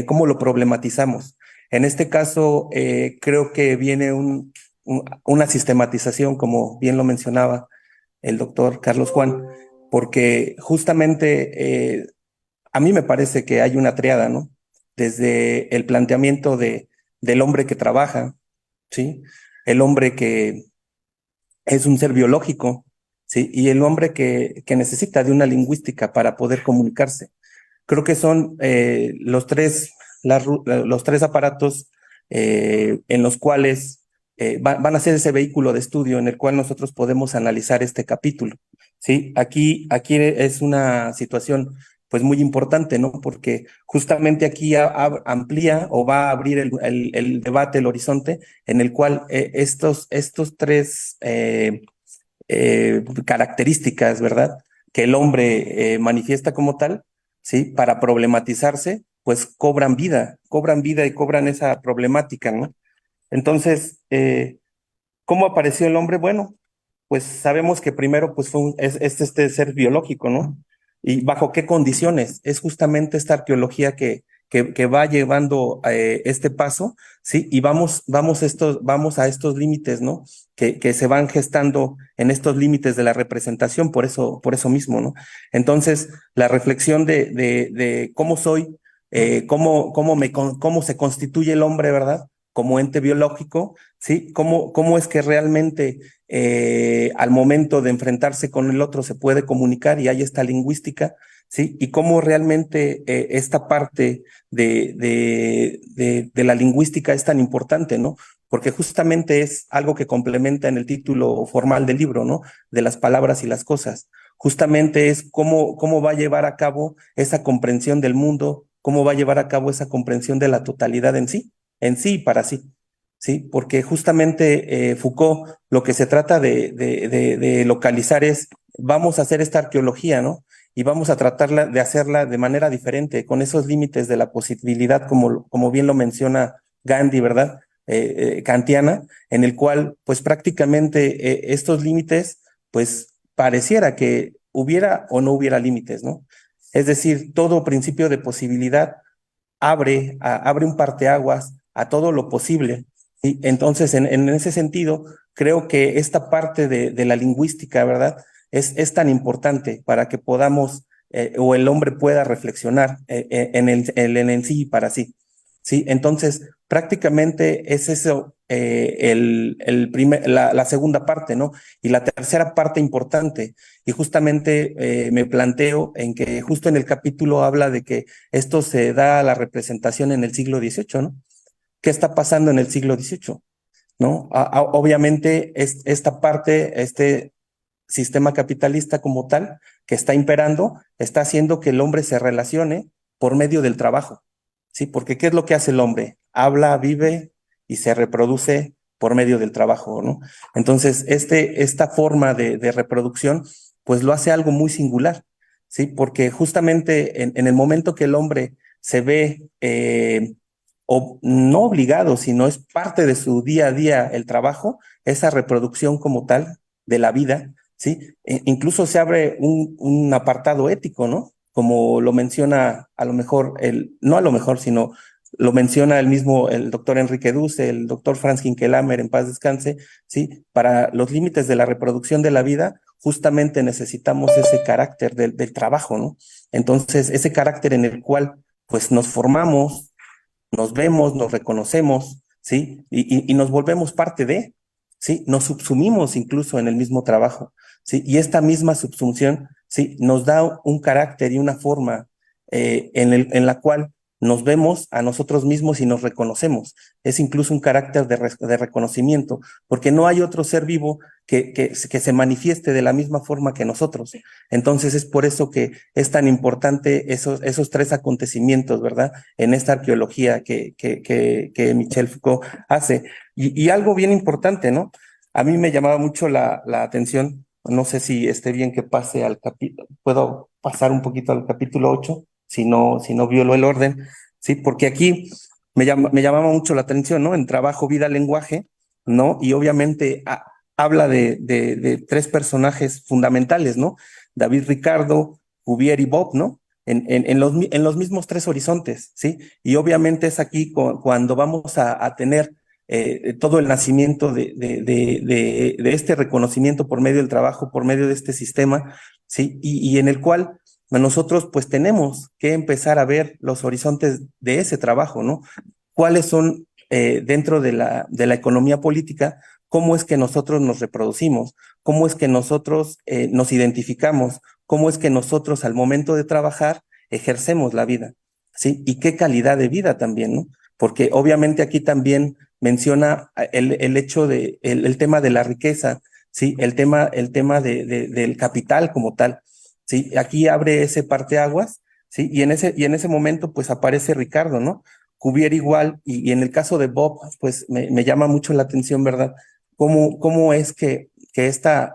¿Cómo lo problematizamos? En este caso, creo que viene una sistematización, como bien lo mencionaba el doctor Carlos Juan, porque justamente a mí me parece que hay una triada, ¿no? Desde el planteamiento del hombre que trabaja, ¿sí? El hombre que es un ser biológico, ¿sí? Y el hombre que necesita de una lingüística para poder comunicarse. Creo que son los tres aparatos en los cuales van a ser ese vehículo de estudio en el cual nosotros podemos analizar este capítulo, ¿sí? Aquí es una situación pues muy importante, ¿no? Porque justamente aquí amplía o va a abrir el debate, el horizonte, en el cual estos tres características, ¿verdad? Que el hombre manifiesta como tal, ¿sí? Para problematizarse, pues cobran vida y cobran esa problemática, ¿no? Entonces, ¿cómo apareció el hombre? Bueno, pues sabemos que primero pues es este ser biológico, ¿no? ¿Y bajo qué condiciones? Es justamente esta arqueología que va llevando este paso, ¿sí? Y vamos a estos límites, ¿no? Que se van gestando en estos límites de la representación, por eso mismo, ¿no? Entonces, la reflexión de cómo soy, cómo se constituye el hombre, ¿verdad? Como ente biológico, ¿sí? ¿Cómo es que realmente al momento de enfrentarse con el otro se puede comunicar y hay esta lingüística, ¿sí? Y cómo realmente esta parte de la lingüística es tan importante, ¿no? Porque justamente es algo que complementa en el título formal del libro, ¿no? De las palabras y las cosas. Justamente es cómo va a llevar a cabo esa comprensión del mundo, cómo va a llevar a cabo esa comprensión de la totalidad en sí y para sí. Sí, porque justamente Foucault lo que se trata de localizar es, vamos a hacer esta arqueología, ¿no? Y vamos a tratarla de hacerla de manera diferente, con esos límites de la posibilidad, como bien lo menciona Gandhi, ¿verdad? Kantiana, en el cual, pues prácticamente estos límites, pues pareciera que hubiera o no hubiera límites, ¿no? Es decir, todo principio de posibilidad abre un parteaguas a todo lo posible. Y entonces, en ese sentido, creo que esta parte de la lingüística, ¿verdad? Es tan importante para que podamos, o el hombre pueda reflexionar en el sí y para sí. ¿Sí? Entonces, prácticamente es eso la segunda parte, ¿no? Y la tercera parte importante, y justamente me planteo en que justo en el capítulo habla de que esto se da a la representación en el siglo XVIII, ¿no? ¿Qué está pasando en el siglo XVIII? ¿No? Obviamente esta parte, este sistema capitalista como tal, que está imperando, está haciendo que el hombre se relacione por medio del trabajo, ¿sí? Porque ¿qué es lo que hace el hombre? Habla, vive y se reproduce por medio del trabajo, ¿no? Entonces, esta forma de reproducción, pues lo hace algo muy singular, ¿sí? Porque justamente en el momento que el hombre se ve no obligado, sino es parte de su día a día el trabajo, esa reproducción como tal de la vida, ¿sí? Incluso se abre un apartado ético, ¿no? Como lo menciona a lo mejor, no a lo mejor, sino lo menciona el doctor Enrique Duce, el doctor Franz Hinkelamer, en paz descanse, ¿sí? Para los límites de la reproducción de la vida, justamente necesitamos ese carácter del trabajo, ¿no? Entonces, ese carácter en el cual, pues, nos formamos, nos vemos, nos reconocemos, ¿sí? Y nos volvemos parte de, ¿sí? Nos subsumimos incluso en el mismo trabajo, ¿sí? Y esta misma subsunción, ¿sí? Nos da un carácter y una forma en la cual nos vemos a nosotros mismos y nos reconocemos. Es incluso un carácter de reconocimiento, porque no hay otro ser vivo que se manifieste de la misma forma que nosotros. Entonces es por eso que es tan importante esos tres acontecimientos, ¿verdad? En esta arqueología que Michel Foucault hace. Y algo bien importante, ¿no? A mí me llamaba mucho la atención, no sé si esté bien que pase al capítulo, puedo pasar un poquito al capítulo 8, si no violo el orden, ¿sí? Porque aquí me llamaba mucho la atención, ¿no? En trabajo, vida, lenguaje, ¿no? Y obviamente habla de tres personajes fundamentales, ¿no? David Ricardo, Cuvier y Bob, ¿no? En los mismos tres horizontes, ¿sí? Y obviamente es aquí cuando vamos a tener todo el nacimiento de este reconocimiento por medio del trabajo, por medio de este sistema, ¿sí? Y en el cual nosotros pues tenemos que empezar a ver los horizontes de ese trabajo, ¿no? ¿Cuáles son dentro de la economía política? ¿Cómo es que nosotros nos reproducimos? ¿Cómo es que nosotros nos identificamos? ¿Cómo es que nosotros al momento de trabajar ejercemos la vida? ¿Sí? Y qué calidad de vida también, ¿no? Porque obviamente aquí también menciona el hecho el tema de la riqueza, ¿sí? El tema del capital como tal, ¿sí? Aquí abre ese parteaguas, ¿sí? Y en ese momento pues aparece Ricardo, ¿no? Cuvier igual, y en el caso de Bob, pues me llama mucho la atención, ¿verdad? Cómo es que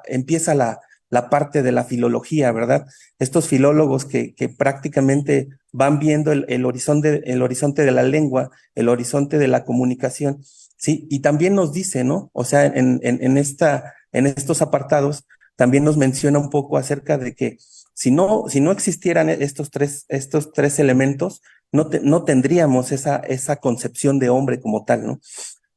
empieza la parte de la filología, ¿verdad? Estos filólogos que prácticamente van viendo el horizonte de la lengua, el horizonte de la comunicación, ¿sí? Y también nos dice, ¿no? O sea, en estos apartados también nos menciona un poco acerca de que si no existieran estos tres elementos, no tendríamos esa concepción de hombre como tal, ¿no?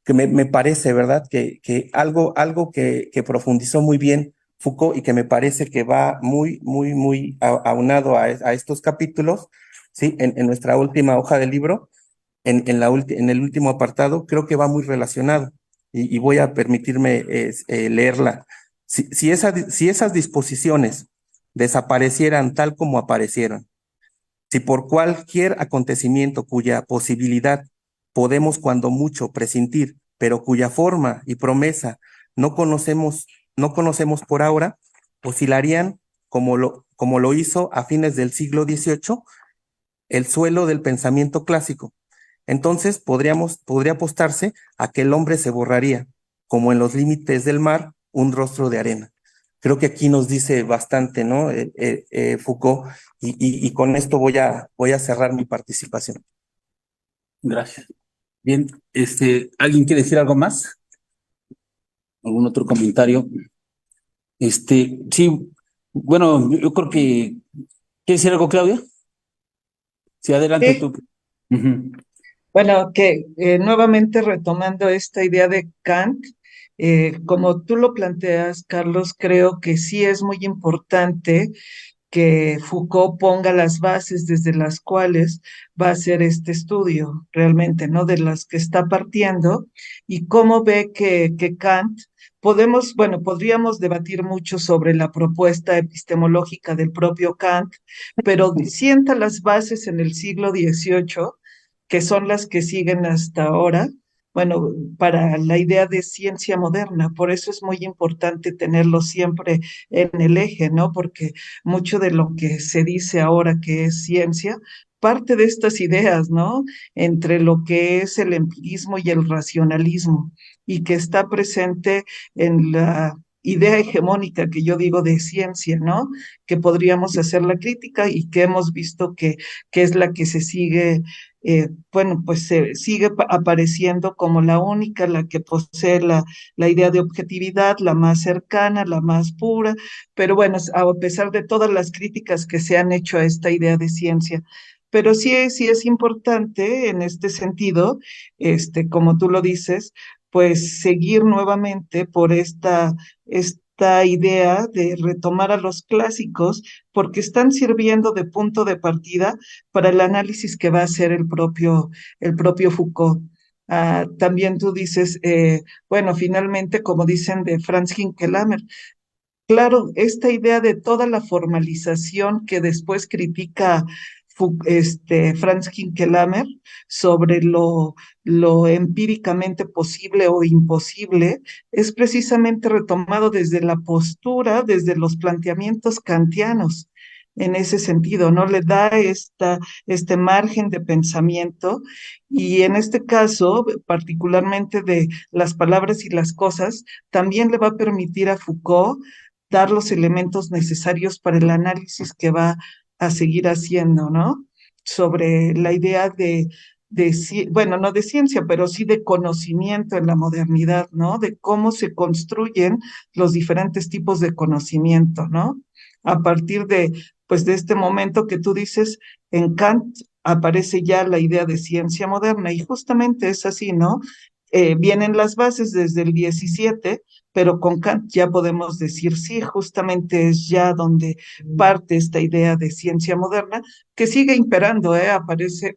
Que me parece, ¿verdad? Que algo que profundizó muy bien Foucault y que me parece que va muy aunado a estos capítulos, ¿sí? En nuestra última hoja del libro, en el último apartado, creo que va muy relacionado y voy a permitirme leerla. Si esas disposiciones desaparecieran tal como aparecieron, si por cualquier acontecimiento cuya posibilidad podemos cuando mucho presentir, pero cuya forma y promesa no conocemos, no conocemos por ahora, oscilarían como lo hizo a fines del siglo XVIII el suelo del pensamiento clásico. Entonces podría apostarse a que el hombre se borraría, como en los límites del mar, un rostro de arena. Creo que aquí nos dice bastante, ¿no? Foucault, y con esto voy a cerrar mi participación. Gracias. Bien, ¿alguien quiere decir algo más? ¿Algún otro comentario? Sí, bueno, yo creo que, ¿quieres decir algo, Claudia? Sí, adelante Sí, tú. Ujú. bueno, que nuevamente retomando esta idea de Kant, como tú lo planteas, Carlos, creo que sí es muy importante que Foucault ponga las bases desde las cuales va a hacer este estudio, realmente, ¿no? De las que está partiendo y cómo ve que Kant, bueno, podríamos debatir mucho sobre la propuesta epistemológica del propio Kant, pero sienta las bases en el siglo XVIII, que son las que siguen hasta ahora, bueno, para la idea de ciencia moderna. Por eso es muy importante tenerlo siempre en el eje, ¿no? Porque mucho de lo que se dice ahora que es ciencia parte de estas ideas, ¿no? Entre lo que es el empirismo y el racionalismo, y que está presente en la idea hegemónica que yo digo de ciencia, ¿no? Que podríamos hacer la crítica y que hemos visto que es la que se sigue, bueno, pues se sigue apareciendo como la única, la que posee la idea de objetividad, la más cercana, la más pura, pero bueno, a pesar de todas las críticas que se han hecho a esta idea de ciencia. Pero sí es importante en este sentido, como tú lo dices, pues seguir nuevamente por esta idea de retomar a los clásicos, porque están sirviendo de punto de partida para el análisis que va a hacer el propio Foucault. También tú dices, bueno, finalmente, como dicen de Franz Hinkelhammer, claro, esta idea de toda la formalización que después critica Franz Hinkelhammer sobre lo empíricamente posible o imposible, es precisamente retomado desde la postura, desde los planteamientos kantianos. En ese sentido, ¿no? Le da este margen de pensamiento y en este caso, particularmente de las palabras y las cosas, también le va a permitir a Foucault dar los elementos necesarios para el análisis que va a seguir haciendo, ¿no? Sobre la idea bueno, no de ciencia, pero sí de conocimiento en la modernidad, ¿no? De cómo se construyen los diferentes tipos de conocimiento, ¿no? A partir pues, de este momento que tú dices, en Kant aparece ya la idea de ciencia moderna y justamente es así, ¿no? Vienen las bases desde el 17, pero con Kant ya podemos decir sí, justamente es ya donde parte esta idea de ciencia moderna, que sigue imperando,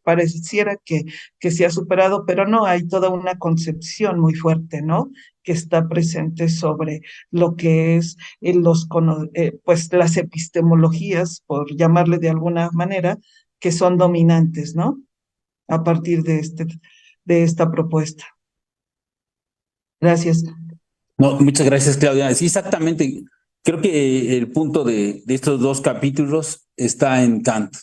pareciera que se ha superado, pero no, hay toda una concepción muy fuerte, ¿no? Que está presente sobre lo que es pues las epistemologías, por llamarle de alguna manera, que son dominantes, ¿no? A partir de esta propuesta. Gracias. No, muchas gracias, Claudia. Sí, exactamente. Creo que el punto de estos dos capítulos está en Kant.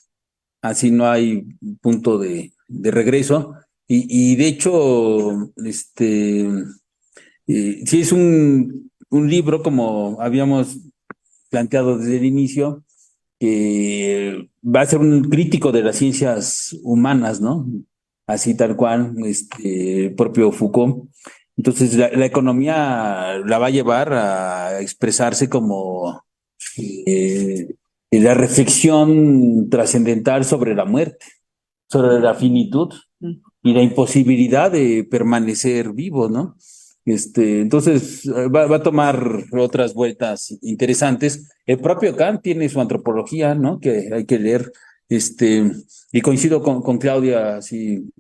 Así no hay punto de regreso. Y de hecho, sí es un un libro, como habíamos planteado desde el inicio, que va a ser un crítico de las ciencias humanas, ¿no? Así tal cual, propio Foucault. Entonces, la economía la va a llevar a expresarse como eh, la reflexión trascendental sobre la muerte, sobre la finitud y la imposibilidad de permanecer vivo, ¿no? Entonces va a tomar otras vueltas interesantes. El propio Kant tiene su antropología, ¿no? Que hay que leer. Y coincido con Claudia, sí,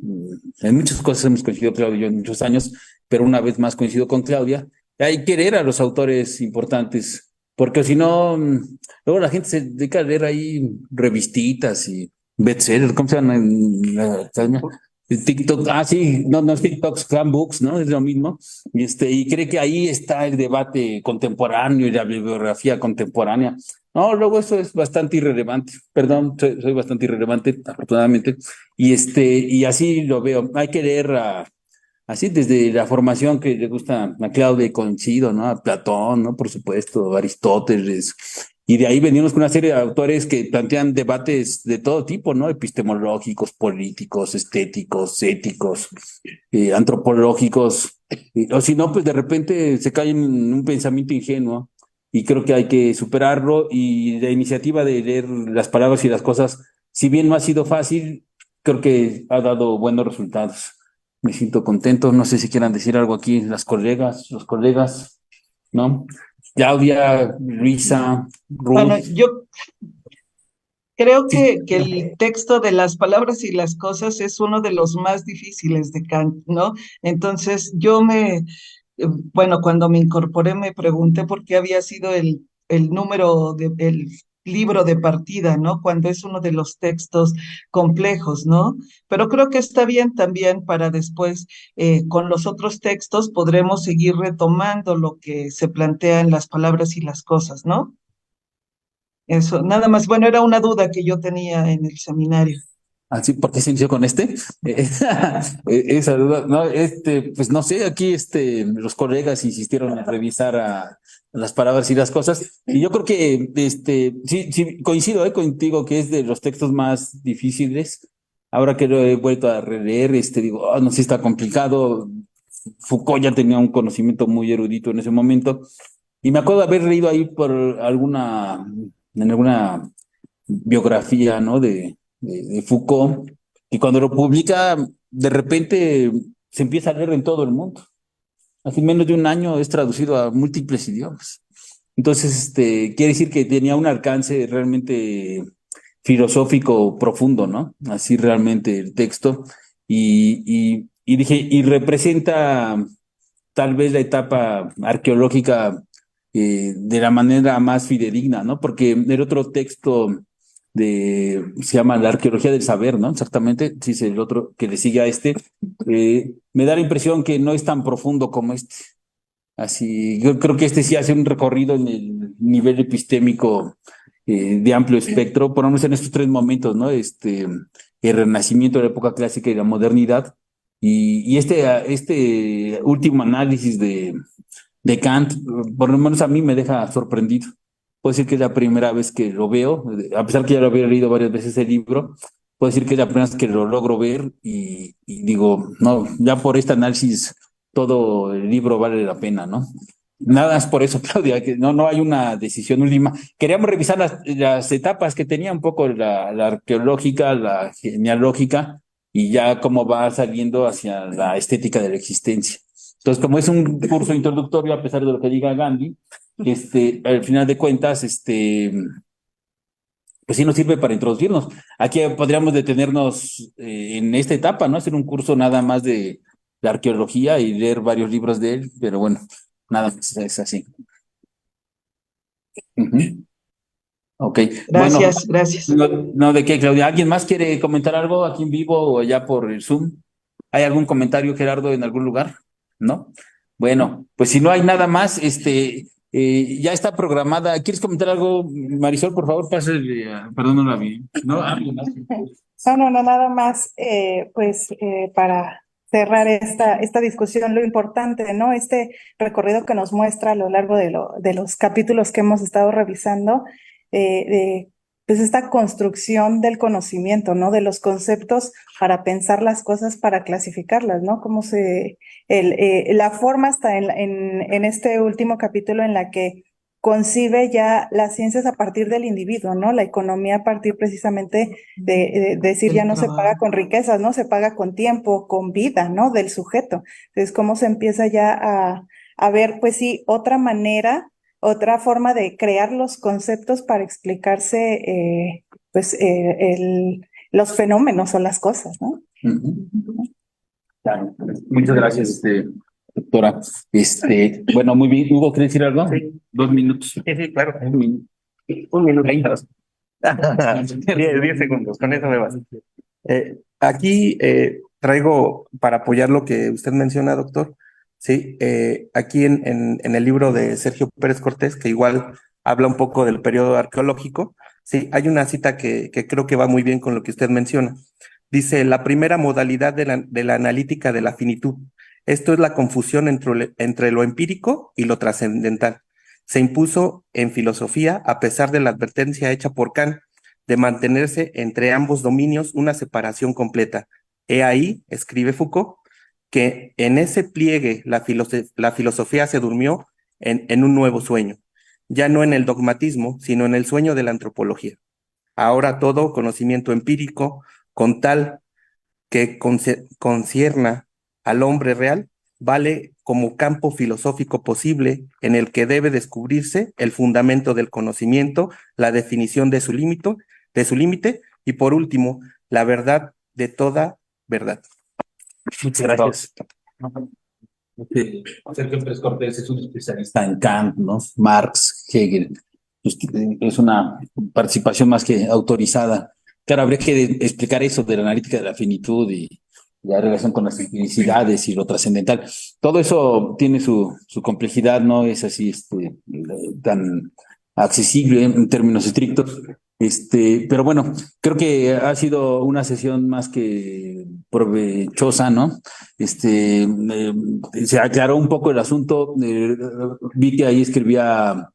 en muchas cosas hemos coincidido Claudia y yo en muchos años, pero una vez más coincido con Claudia. Hay que leer a los autores importantes, porque si no, luego la gente se dedica a leer ahí revistitas y bestsellers, ¿cómo se llama en la academia? El TikTok, sí, no es TikTok, Scambooks, ¿no? Es lo mismo. Y cree que ahí está el debate contemporáneo y la bibliografía contemporánea. No, luego eso es bastante irrelevante. Perdón, soy bastante irrelevante, afortunadamente. Y así lo veo. Hay que leer así desde la formación que le gusta a Claudia, y coincido, ¿no? A Platón, ¿no? Por supuesto, Aristóteles. Y de ahí venimos con una serie de autores que plantean debates de todo tipo, ¿no? Epistemológicos, políticos, estéticos, éticos, antropológicos. O si no, pues de repente se cae en un pensamiento ingenuo y creo que hay que superarlo. Y la iniciativa de leer las palabras y las cosas, si bien no ha sido fácil, creo que ha dado buenos resultados. Me siento contento. No sé si quieran decir algo aquí las colegas, los colegas, ¿no? Claudia, Luisa, Bueno, Ruth. yo creo Sí, que el texto de las palabras y las cosas es uno de los más difíciles de Kant, ¿no? Entonces bueno, cuando me incorporé me pregunté por qué había sido el número el libro de partida, ¿no? Cuando es uno de los textos complejos, ¿no? Pero creo que está bien también para después, con los otros textos, podremos seguir retomando lo que se plantea en las palabras y las cosas, ¿no? Eso, nada más. Bueno, era una duda que yo tenía en el seminario. así, ¿por qué se inició con este? Esa duda, no, pues no sé, aquí los colegas insistieron en revisar a las palabras y las cosas, y yo creo que sí, coincido contigo que es de los textos más difíciles. Ahora que lo he vuelto a releer, digo, no sé, está complicado. Foucault ya tenía un conocimiento muy erudito en ese momento, y me acuerdo de haber leído ahí en alguna biografía, ¿no? De Foucault, y cuando lo publica, de repente se empieza a leer en todo el mundo. Hace menos de un año es traducido a múltiples idiomas. Entonces, quiere decir que tenía un alcance realmente filosófico profundo, ¿no? Así realmente el texto. Y dije, y representa tal vez la etapa arqueológica de la manera más fidedigna, ¿no? Porque el otro texto se llama La arqueología del saber, ¿no? Exactamente, sí, es el otro que le sigue a me da la impresión que no es tan profundo como este. Así, yo creo que sí hace un recorrido en el nivel epistémico de amplio espectro, por lo menos en estos tres momentos, ¿no? El Renacimiento, la época clásica y la modernidad. Y este último análisis de Kant, por lo menos a mí me deja sorprendido. Puedo decir que es la primera vez que lo veo, a pesar que ya lo había leído varias veces el libro, puedo decir que es la primera vez que lo logro ver y digo, no, ya por este análisis todo el libro vale la pena, ¿no? Nada más por eso, Claudia, que no hay una decisión última. Queríamos revisar las etapas que tenía un poco la arqueológica, la genealógica, y ya cómo va saliendo hacia la estética de la existencia. Entonces, como es un curso introductorio, a pesar de lo que diga Gandhi, al final de cuentas, pues sí nos sirve para introducirnos. Aquí podríamos detenernos en esta etapa, ¿no? Hacer un curso nada más de la arqueología y leer varios libros de él, pero bueno, nada más es así. Ujú. Ok, bueno, Gracias, gracias. no, ¿de qué, Claudia? ¿Alguien más quiere comentar algo aquí en vivo o allá por el Zoom? ¿Hay algún comentario, Gerardo, en algún lugar? ¿No? Bueno, pues si no hay nada más, ya está programada. ¿Quieres comentar algo, Marisol? Por favor, pásale, perdón, no la vi. ¿No? ¿Algo más? No, nada más, pues para cerrar esta discusión, lo importante, ¿no? Este recorrido que nos muestra a lo largo de los capítulos que hemos estado revisando, pues esta construcción del conocimiento, ¿no? De los conceptos para pensar las cosas, para clasificarlas, ¿no? La forma está en este último capítulo en la que concibe ya las ciencias a partir del individuo, ¿no? La economía a partir precisamente de decir ya El no se paga trabajo. con riquezas, ¿no? Se paga con tiempo, con vida, ¿no? Del sujeto. Entonces, cómo se empieza ya a ver, pues sí, otra manera, otra forma de crear los conceptos para explicarse, pues, los fenómenos o las cosas, ¿no? Ujú. Claro. Muchas gracias, doctora. Bueno, muy bien. ¿Hugo, quiere decir algo? Sí. 2 minutos. Sí, sí, claro. 1 minuto. 1 minuto. 10 segundos, con eso me vas. Aquí traigo para apoyar lo que usted menciona, doctor. Sí, aquí en el libro de Sergio Pérez Cortés, que igual habla un poco del periodo arqueológico, sí, hay una cita que creo que va muy bien con lo que usted menciona. Dice, la primera modalidad de la analítica de la finitud. Esto es la confusión entre lo empírico y lo trascendental. Se impuso en filosofía a pesar de la advertencia hecha por Kant de mantenerse entre ambos dominios una separación completa. He ahí, escribe Foucault, que en ese pliegue la filosofía se durmió en un nuevo sueño, ya no en el dogmatismo, sino en el sueño de la antropología. Ahora todo conocimiento empírico, con tal que concierna al hombre real, vale como campo filosófico posible en el que debe descubrirse el fundamento del conocimiento, la definición de su límite y por último, la verdad de toda verdad. Muchas gracias. Sergio Pérez Cortés es un especialista en Kant, ¿no? Marx, Hegel. Es una participación más que autorizada. Claro, habría que explicar eso de la analítica de la finitud y la relación con las infinicidades y lo trascendental. Todo eso tiene su complejidad, no es así tan accesible en términos estrictos. Pero bueno, creo que ha sido una sesión más que provechosa, ¿no? Se aclaró un poco el asunto. Vi que ahí escribía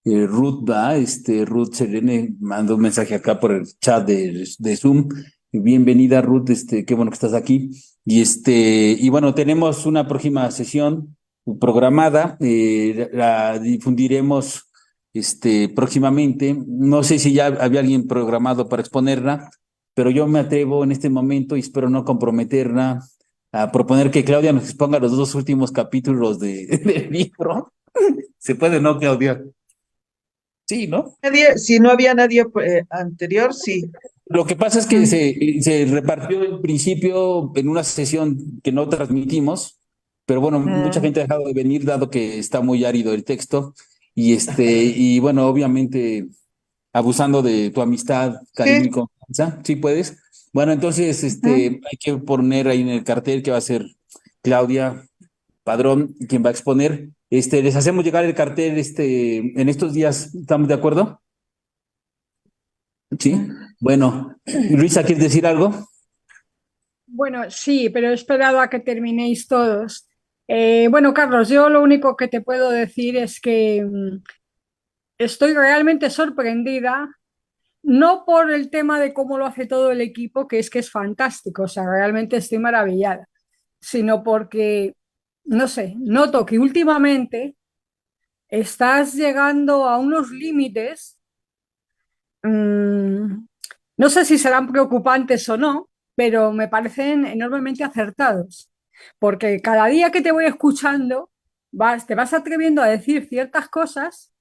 Ruth, ¿va? Ruth Serene mandó un mensaje acá por el chat de Zoom. Bienvenida, Ruth, qué bueno que estás aquí. Y bueno, tenemos una próxima sesión programada, la difundiremos próximamente. No sé si ya había alguien programado para exponerla, pero yo me atrevo en este momento y espero no comprometerla a proponer que Claudia nos exponga los 2 últimos capítulos del libro. ¿Se puede, no, Claudia? Sí, ¿no? Si no había nadie anterior, sí. Lo que pasa es que se repartió en principio en una sesión que no transmitimos, pero bueno, mucha gente ha dejado de venir dado que está muy árido el texto y bueno, obviamente abusando de tu amistad, cariño y Sí, confianza, ¿sí puedes? Bueno, entonces hay que poner ahí en el cartel que va a ser Claudia Padrón quien va a exponer. Les hacemos llegar el cartel en estos días, ¿estamos de acuerdo? Sí. Bueno, Luisa, ¿quieres decir algo? Bueno, sí, pero he esperado a que terminéis todos. Bueno, Carlos, yo lo único que te puedo decir es que estoy realmente sorprendida, no por el tema de cómo lo hace todo el equipo, que es fantástico, o sea, realmente estoy maravillada, sino porque, no sé, noto que últimamente estás llegando a unos límites, mmm, no sé si serán preocupantes o no, pero me parecen enormemente acertados, porque cada día que te voy escuchando, te vas atreviendo a decir ciertas cosas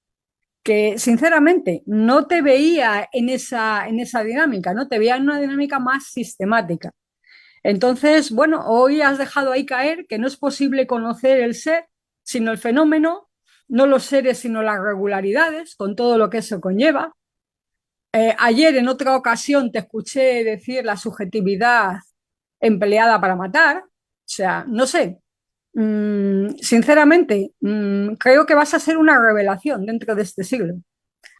que sinceramente no te veía en esa dinámica, ¿no? Te veía en una dinámica más sistemática. Entonces, bueno, hoy has dejado ahí caer que no es posible conocer el ser, sino el fenómeno, no los seres, sino las regularidades, con todo lo que eso conlleva. Ayer en otra ocasión te escuché decir la subjetividad empleada para matar. O sea, no sé. Sinceramente, creo que vas a ser una revelación dentro de este siglo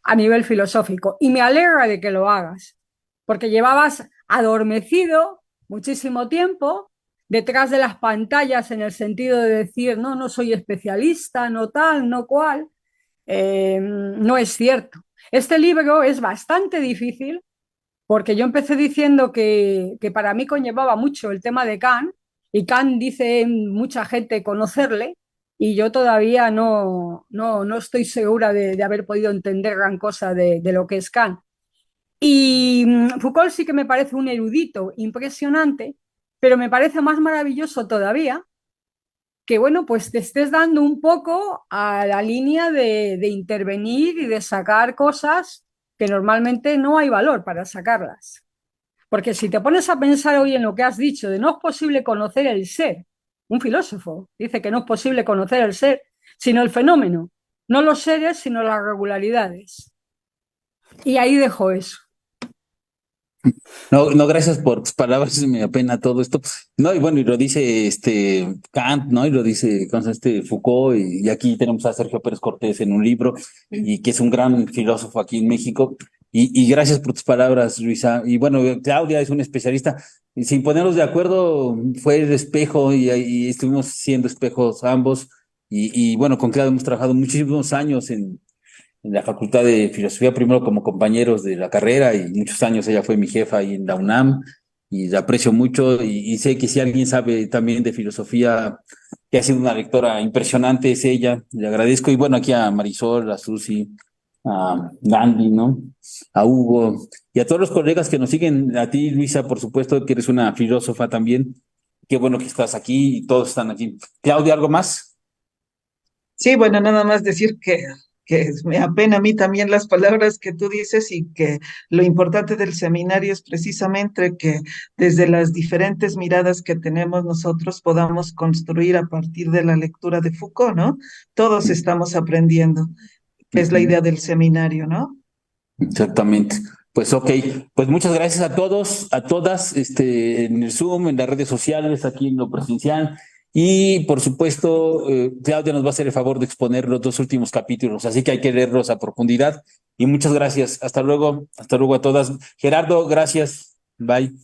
a nivel filosófico y me alegra de que lo hagas, porque llevabas adormecido muchísimo tiempo detrás de las pantallas en el sentido de decir, no, no soy especialista, no tal, no cual, no es cierto. Este libro es bastante difícil porque yo empecé diciendo que para mí conllevaba mucho el tema de Kant, y Kant dice mucha gente conocerle, y yo todavía no estoy segura de haber podido entender gran cosa de lo que es Kant. Y Foucault sí que me parece un erudito impresionante, pero me parece más maravilloso todavía que, bueno, pues te estés dando un poco a la línea de intervenir y de sacar cosas que normalmente no hay valor para sacarlas. Porque si te pones a pensar hoy en lo que has dicho, de no es posible conocer el ser, un filósofo dice que no es posible conocer el ser, sino el fenómeno, no los seres, sino las regularidades. Y ahí dejo eso. No, no, gracias por tus palabras, me apena todo esto. No, y bueno, y lo dice Kant, ¿no? Y lo dice Foucault, y aquí tenemos a Sergio Pérez Cortés en un libro, y que es un gran filósofo aquí en México. Y gracias por tus palabras, Luisa. Y bueno, Claudia es una especialista. Y sin ponernos de acuerdo, fue el espejo, y estuvimos siendo espejos ambos. Y bueno, con Claudia hemos trabajado muchísimos años en la Facultad de Filosofía, primero como compañeros de la carrera, y muchos años ella fue mi jefa ahí en la UNAM, y la aprecio mucho, y sé que si alguien sabe también de filosofía, que ha sido una lectora impresionante, es ella. Le agradezco. Y bueno, aquí a Marisol, a Susi, a Gandhi, ¿no? A Hugo, y a todos los colegas que nos siguen, a ti, Luisa, por supuesto, que eres una filósofa también. Qué bueno que estás aquí y todos están aquí. Claudia, ¿algo más? Sí, bueno, nada más decir que me apena a mí también las palabras que tú dices, y que lo importante del seminario es precisamente que desde las diferentes miradas que tenemos nosotros podamos construir a partir de la lectura de Foucault, ¿no? Todos estamos aprendiendo, que es la Ujú. idea del seminario, ¿no? Exactamente. Pues ok, pues muchas gracias a todos, a todas, en el Zoom, en las redes sociales, aquí en lo presencial. Y por supuesto, Claudia nos va a hacer el favor de exponer los dos últimos capítulos, así que hay que leerlos a profundidad. Y muchas gracias. Hasta luego a todas. Gerardo, gracias. Bye.